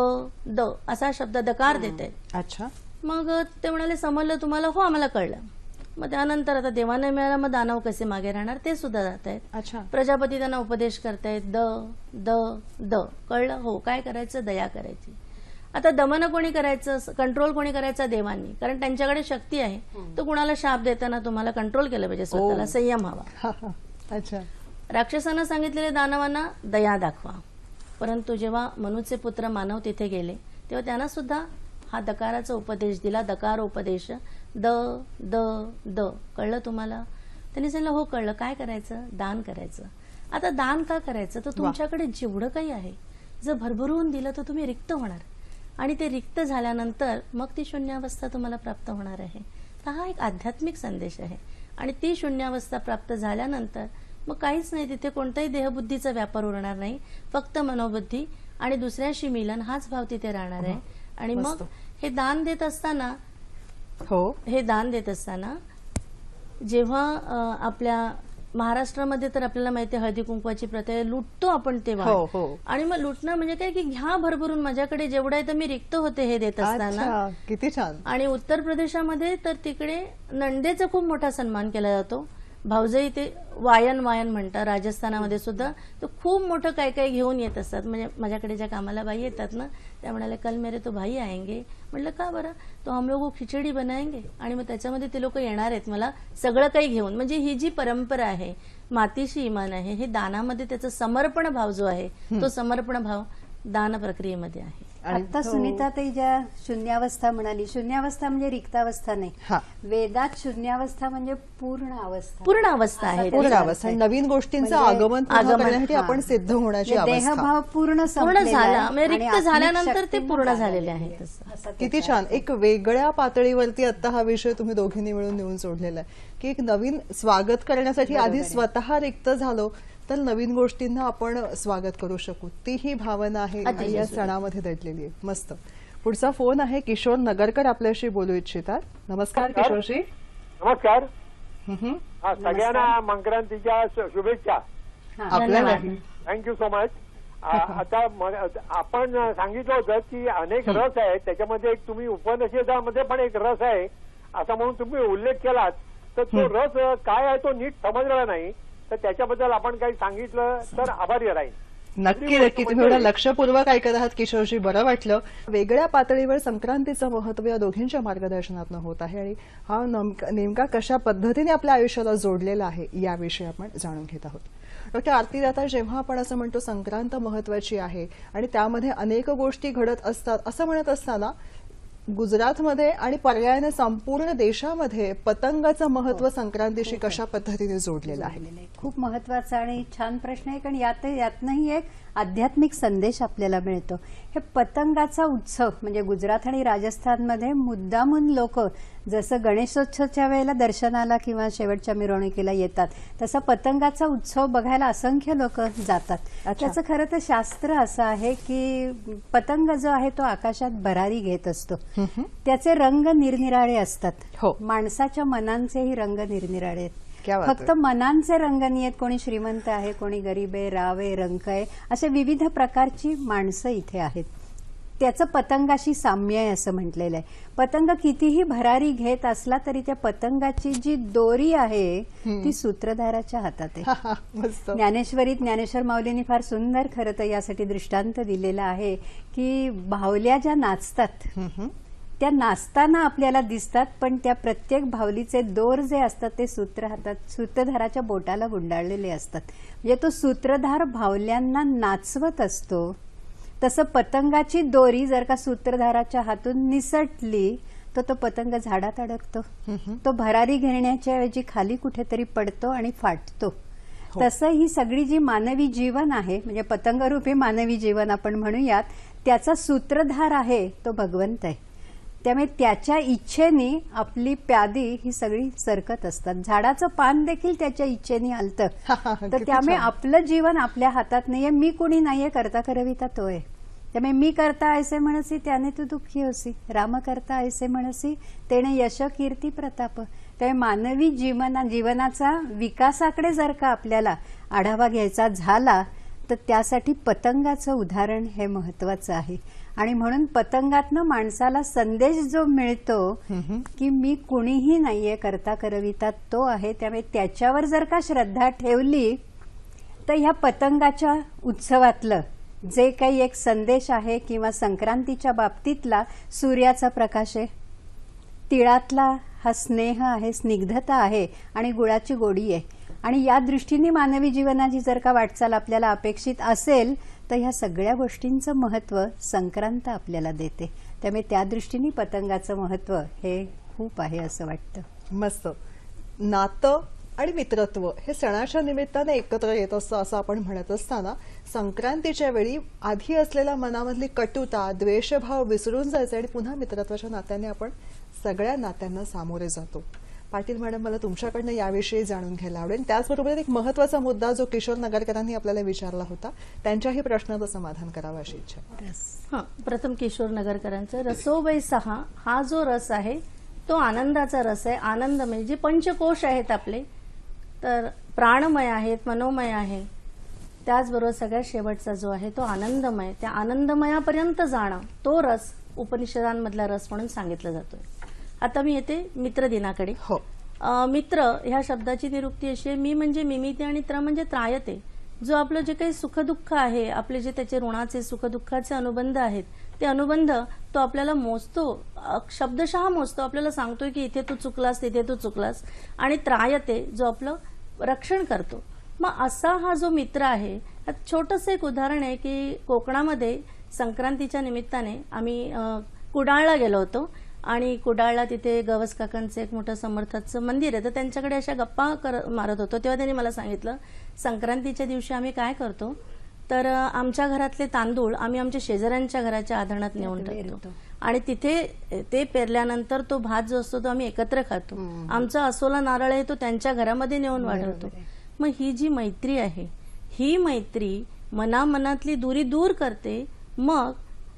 द असा शब्द दकार देत आहेत. अच्छा. मग ते म्हणाले समजलं तुम्हाला, हो आम्हाला कळलं. मग त्यानंतर आता देवांना मिळालं, मग दानव कसे मागे राहणार ते सुद्धा जात आहेत. अच्छा. प्रजापती त्यांना उपदेश करतायत द द द, कळलं, हो काय करायचं, दया करायची. आता दमन कोणी करायचं, कंट्रोल कोणी करायचं, देवांनी, कारण त्यांच्याकडे शक्ती आहे. तर कुणाला शाप देताना तुम्हाला कंट्रोल केलं पाहिजे, स्वतःला संयम हवा. अच्छा. राक्षसांना सांगितलेले दानवांना दया दाखवा. परंतु जेव्हा मनूचे पुत्र मानव तिथे गेले तेव्हा त्यांना सुद्धा हा दकाराचा उपदेश दिला, दकार उपदेश, द द द, कळलं तुम्हाला. त्यांनी सांगितलं हो कळलं. काय करायचं, दान करायचं. आता दान का करायचं, तर तुमच्याकडे जेवढं काही आहे जर भरभरून दिलं तर तुम्ही रिक्त होणार आणि ते रिक्त झाल्यानंतर मग ती शून्यावस्था तुम्हाला प्राप्त होणार आहे. तर हा एक आध्यात्मिक संदेश आहे. आणि ती शून्यावस्था प्राप्त झाल्यानंतर मग काहीच नाही, तिथे कोणताही देहबुद्धीचा व्यापार उरणार नाही, फक्त मनोबुद्धी आणि दुसऱ्याशी मिलन हाच भाव तिथे राहणार आहे. आणि मग हे दान देत असताना जेव्हा आपल्या महाराष्ट्रामध्ये तर आपल्याला माहिती आहे हळदी कुंकवाची प्रथा आहे, लुटतो आपण तेव्हा. आणि मग लुटणं म्हणजे काय की घ्या भरभरून, माझ्याकडे जेवढं आहे तर मी रिक्त होते हे देत असताना. किती छान. आणि उत्तर प्रदेशामध्ये तर तिकडे नंदेचा खूप मोठा सन्मान केला जातो. भाऊजाई ते वायन म्हणतात. राजस्थानामध्ये सुद्धा तो खूप मोठं काय काय घेऊन येत असतात. म्हणजे माझ्याकडे ज्या कामाला बाई येतात ना त्या म्हणाले कल मेरे तो भाई आएंगे. म्हटलं का बरं, तो हम लोग खिचडी बनाएंगे. आणि मग त्याच्यामध्ये ते लोक येणार आहेत मला सगळं काही घेऊन. म्हणजे ही जी परंपरा आहे, मातीशी इमान आहे, हे दानामध्ये त्याचा समर्पण भाव जो आहे तो समर्पण भाव दान प्रक्रियेमध्ये आहे. आणि आता सुनीताताई ज्या शून्यावस्था म्हणाली, शून्यावस्था म्हणजे रिक्तावस्था नाही, हा वेदात शून्यावस्था म्हणजे पूर्ण अवस्था, पूर्ण अवस्था आहे पूर्ण त्याचा अवस्था अर्थ आहे. नवीन गोष्टींचं म्हणजे आगमन पूर्ण आगमन, करण्यासाठी हा. आपण सिद्ध होण्याची म्हणजे अवस्था. देहभाव पूर्ण पूर्ण संपलेला आहे झाला म्हणजे आणि रिक्त आत्मिक झाल्यानंतर ते शक्तीनं पूर्ण भागलेलं झालेले आहे. आहे तसं. असं किती त्याचा छान. एक वेगळ्या पातळीवरती आता हा विषय तुम्ही दोघींनी मिळून नेऊन सोडलेला आहे की एक नवीन स्वागत करण्यासाठी आधी स्वतः रिक्त झालो तर नवीन गोष्टींना आपण स्वागत करू शकू, ती ही भावना आहे आणि या सणामध्ये दडलेली आहे. मस्त. पुढचा फोन आहे किशोर नगरकर आपल्याशी बोलू इच्छितात. नमस्कार किशोरजी. नमस्कार. हम्म. हा, सगळ्यांना संक्रांतीच्या शुभेच्छा. हा. आपल्यालाही. Thank you so much. आता आपण सांगितलं होतं की अनेक रस आहेत, त्याच्यामध्ये एक तुम्ही उपनिषदामध्ये पण एक रस आहे असा म्हणून तुम्ही उल्लेख केलात, तर तो रस काय आहे तो नीट समजलेला नाही, तर त्याच्याबद्दल आपण काही सांगितलं तर आभारी राहील. नक्की नक्की. तुम्ही एवढं लक्षपूर्वक ऐकत आहात किशोरजी, बरं वाटलं. वेगळ्या पातळीवर संक्रांतीचं महत्व या दोघींच्या मार्गदर्शनातून होत आहे आणि हा नेमका कशा पद्धतीने आपल्या आयुष्याला जोडलेला आहे याविषयी आपण जाणून घेत आहोत. डॉक्टर आरती दातार, जेव्हा आपण असं म्हणतो संक्रांत महत्वाची आहे आणि त्यामध्ये अनेक गोष्टी घडत असतात असं म्हणत असताना गुजरातमध्ये आणि पर्यायाने संपूर्ण देशामध्ये पतंगाचं महत्व संक्रांतीशी कशा पद्धतीने जोडलेलं आहे? खूप महत्वाचा आणि छान प्रश्न आहे, कारण यातनंही एक आध्यात्मिक संदेश आपल्याला मिळतो. हे पतंगाचा उत्सव म्हणजे गुजरात आणि राजस्थानमध्ये मुद्दामून लोक जसं गणेशोत्सवच्या वेळेला दर्शनाला किंवा शेवटच्या मिरवणुकीला येतात, तसा पतंगाचा उत्सव बघायला असंख्य लोक जातात. त्याचं खरं तर शास्त्र असं आहे की पतंग जो आहे तो आकाशात भरारी घेत असतो, त्याचे रंग निरनिराळे असतात. हो. माणसाच्या मनांचेही रंग निरनिराळे आहेत. क्या बात फक्त मनांचे रंग नाही आहेत. कोणी श्रीमंत आहे, कोणी गरीब आहे, राव आहे, रंक आहे, असे विविध प्रकारची माणसं इथे आहेत. त्याचं पतंगाशी साम्य आहे असं म्हटलेलं आहे. पतंग कितीही भरारी घेत असला तरी त्या पतंगाची जी दोरी आहे ती सूत्रधाराच्या हातात आहे. मस्त. ज्ञानेश्वरीत ज्ञानेश्वर माऊलींनी फार सुंदर खरं तर यासाठी दृष्टांत दिलेला आहे की बाहुल्या ज्या नाचतात त्या नाचताना आपल्याला दिसतात, पण त्या प्रत्येक बाहुलीचे दोर जे असतात ते सूत्रधाराच्या बोटाला गुंडाळलेले असतात. म्हणजे तो सूत्रधार बाहुल्यांना नाचवत असतो. तसं पतंगाची दोरी जर का सूत्रधाराच्या हातून निसटली तर तो पतंग झाडात अडकतो. तो भरारी घेण्याच्या ऐवजी खाली कुठेतरी पडतो आणि फाटतो. तसं ही सगळी जी मानवी जीवन आहे, म्हणजे पतंगरूपी मानवी जीवन आपण म्हणूयात, त्याचा सूत्रधार आहे तो भगवंत आहे. त्यामुळे त्याच्या इच्छेने आपली प्यादी ही सगळी सरकत असतात. झाडाचं पान देखील त्याच्या इच्छेने हलतं. तर त्यामुळे आपलं जीवन आपल्या हातात नाहीये. मी कुणी नाहीये, करता करविता तो आहे. त्यामुळे मी करता ऐसे म्हणसी त्याने तू दुःखी होसी, राम करता ऐसे म्हणसी तेने यश कीर्ती प्रताप. त्यामुळे मानवी जीवनाचा विकासाकडे जर का आपल्याला आढावा घ्यायचा झाला तर त्यासाठी पतंगाचं उदाहरण हे महत्वाचं आहे. आणि म्हणून पतंगातनं माणसाला संदेश जो मिळतो की मी कुणीही नाहीये, करता करविता तो आहे. त्यामुळे त्याच्यावर जर का श्रद्धा ठेवली तर ह्या पतंगाच्या उत्सवातलं जे काही एक संदेश आहे किंवा संक्रांतीच्या बाबतीतला सूर्याचा प्रकाश आहे, तिळातला हा स्नेह आहे, स्निग्धता आहे आणि गुळाची गोडी आहे. आणि या दृष्टीने मानवी जीवनाची जर का वाटचाल आपल्याला अपेक्षित असेल तर ह्या सगळ्या गोष्टींचं महत्व संक्रांत आपल्याला देते. त्यामुळे त्या दृष्टीने पतंगाचं महत्व हे खूप आहे असं वाटतं. मस्त. नातं आणि मित्रत्व हे सणाच्या निमित्ताने एकत्र येत असतं असं आपण म्हणत असताना संक्रांतीच्या वेळी आधी असलेल्या मनामधली कटुता, द्वेषभाव विसरून जायचे आणि पुन्हा मित्रत्वाच्या नात्याने आपण सगळ्या नात्यांना सामोरे जातो. पाटील मॅडम, मला तुमच्याकडनं याविषयी जाणून घ्यायला आवडेल. त्याचबरोबर एक महत्वाचा मुद्दा जो किशोर नगरकरांनी आपल्याला विचारला होता, त्यांच्याही प्रश्नाचं समाधान करावं अशी इच्छा. प्रथम किशोर नगरकरांचं रसोवै सहा हा जो रस आहे तो आनंदाचा रस आहे. आनंद म्हणजे जे पंचकोश आहेत आपले, तर प्राणमय आहेत, मनोमय आहे. त्याचबरोबर सगळ्यात शेवटचा जो आहे तो आनंदमय, त्या आनंदमयापर्यंत जाणं तो रस उपनिषदांमधला रस म्हणून सांगितला जातोय. आता मी येते मित्र दिनाकडे. हो. मित्र ह्या शब्दाची निरुक्ती अशी आहे, मी म्हणजे मिमिते आणि त्र म्हणजे त्रायते. जो आपलं जे काही सुखदुःख आहे, आपले जे त्याचे ऋणाचे सुखदुःखाचे अनुबंध आहेत, ते अनुबंध तो आपल्याला मोजतो, शब्दशः मोजतो. आपल्याला सांगतोय की इथे तू चुकलास, तिथे तू चुकलास. आणि त्रायते जो आपलं रक्षण करतो. मग असा हा जो मित्र आहे, छोटंसं एक उदाहरण आहे की कोकणामध्ये संक्रांतीच्या निमित्ताने आम्ही कुडाळला गेलो होतो आणि कुडाळला तिथे गवस काकांचं एक मोठं समर्थाचं मंदिर आहे, तर त्यांच्याकडे अशा गप्पा मारत होतो. तेव्हा त्यांनी मला सांगितलं संक्रांतीच्या दिवशी आम्ही काय करतो, तर आमच्या घरातले तांदूळ आम्ही आमच्या शेजाऱ्यांच्या घराच्या आधारात नेऊन टाकतो आणि तिथे ते पेरल्यानंतर तो भात जो असतो तो आम्ही एकत्र खातो. आमचा असोला नारळ आहे तो त्यांच्या घरामध्ये नेऊन वाढवतो. मग ही जी मैत्री आहे, ही मैत्री मनामनातली दुरी दूर करते. मग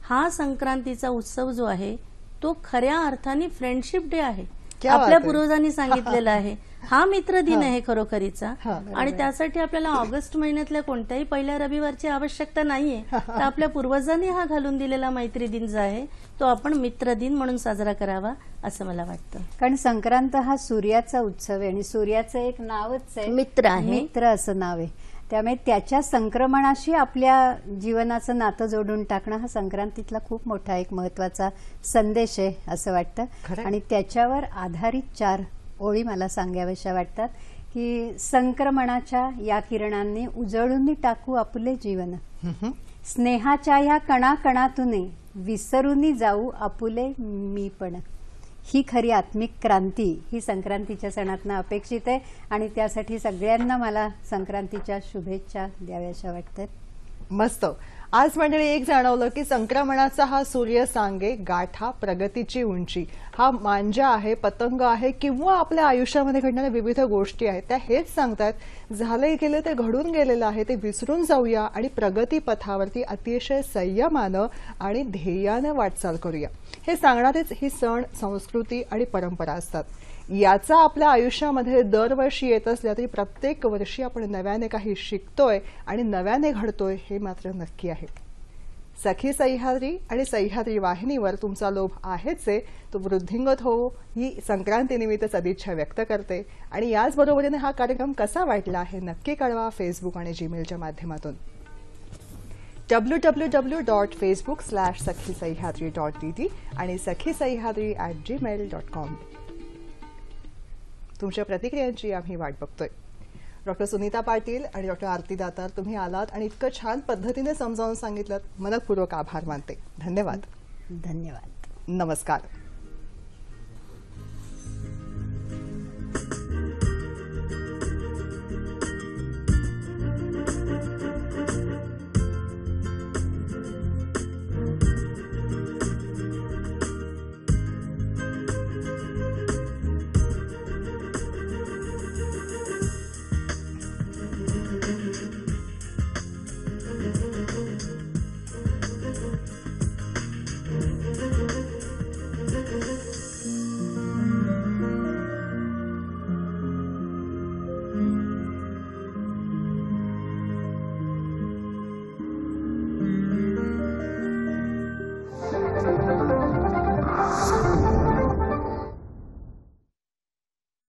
हा संक्रांतीचा उत्सव जो आहे तो खऱ्या अर्थाने फ्रेंडशिप डे आहे. आपल्या पूर्वजांनी सांगितलेलं आहे हा मित्र दिन आहे खरोखरीचा. आणि त्यासाठी आपल्याला ऑगस्ट महिन्यातल्या कोणत्याही पहिल्या रविवारची आवश्यकता नाहीये. तर आपल्या पूर्वजांनी हा घालून दिलेला मैत्री दिन जो आहे तो आपण मित्र दिन म्हणून साजरा करावा असं मला वाटतं. कारण संक्रांत हा सूर्याचा उत्सव आहे आणि सूर्याचं एक नावच आहे मित्र आहे, मित्र असं नाव आहे. त्यामुळे त्याच्या संक्रमणाशी आपल्या जीवनाचं नातं जोडून टाकणं हा संक्रांतीतला खूप मोठा एक महत्वाचा संदेश आहे असं वाटतं. आणि त्याच्यावर आधारित 4 ओळी मला सांगाव्याशा वाटतात की संक्रमणाच्या या किरणांनी उजळून टाकू आपुले जीवन, स्नेहाच्या या कणाकणातून विसरून जाऊ आपुले मीपण. ही खरी आत्मिक क्रांती ही संक्रांतीच्या सणातनं अपेक्षित आहे आणि त्यासाठी सगळ्यांना मला संक्रांतीच्या शुभेच्छा द्याव्याशा वाटतात. मस्त. आज मंडळी एक जाणवलं की संक्रमणाचा हा सूर्य सांगे गाठा प्रगतीची उंची. हा मांजा आहे, पतंग आहे किंवा आपल्या आयुष्यामध्ये घडणाऱ्या विविध गोष्टी आहेत त्या हेच सांगतात झालंय गेलं ते घडून गेलेलं आहे ते विसरून जाऊया आणि प्रगती पथावरती अतिशय संयमानं आणि ध्येयानं वाटचाल करूया. हे सांगणारेच ही सण, संस्कृती आणि परंपरा असतात. याचा आपल्या आयुष्यामध्ये दरवर्षी येत असल्या तरी प्रत्येक वर्षी आपण नव्याने काही शिकतोय आणि नव्याने घडतोय हे मात्र नक्की आहे. सखी सह्याद्री आणि सह्याद्री वाहिनीवर तुमचा लोभ आहेच आहे तो वृद्धिंगत हो ही संक्रांतीनिमित्त सदिच्छा व्यक्त करते. आणि याचबरोबरीने हा कार्यक्रम कसा वाटला हे नक्की कळवा फेसबुक आणि जीमेलच्या माध्यमातून. www.facebook/sakhisihyadri.tt आणि sakhisayhadri@gmail.com. तुमच्या प्रतिक्रियांची आम्ही वाट बघतोय. डॉक्टर सुनीता पाटील आणि डॉक्टर आरती दातार तुम्ही आलात आणि इतकं छान पद्धतीने समजावून सांगितलं. मनपूर्वक आभार मानते. धन्यवाद. धन्यवाद. नमस्कार.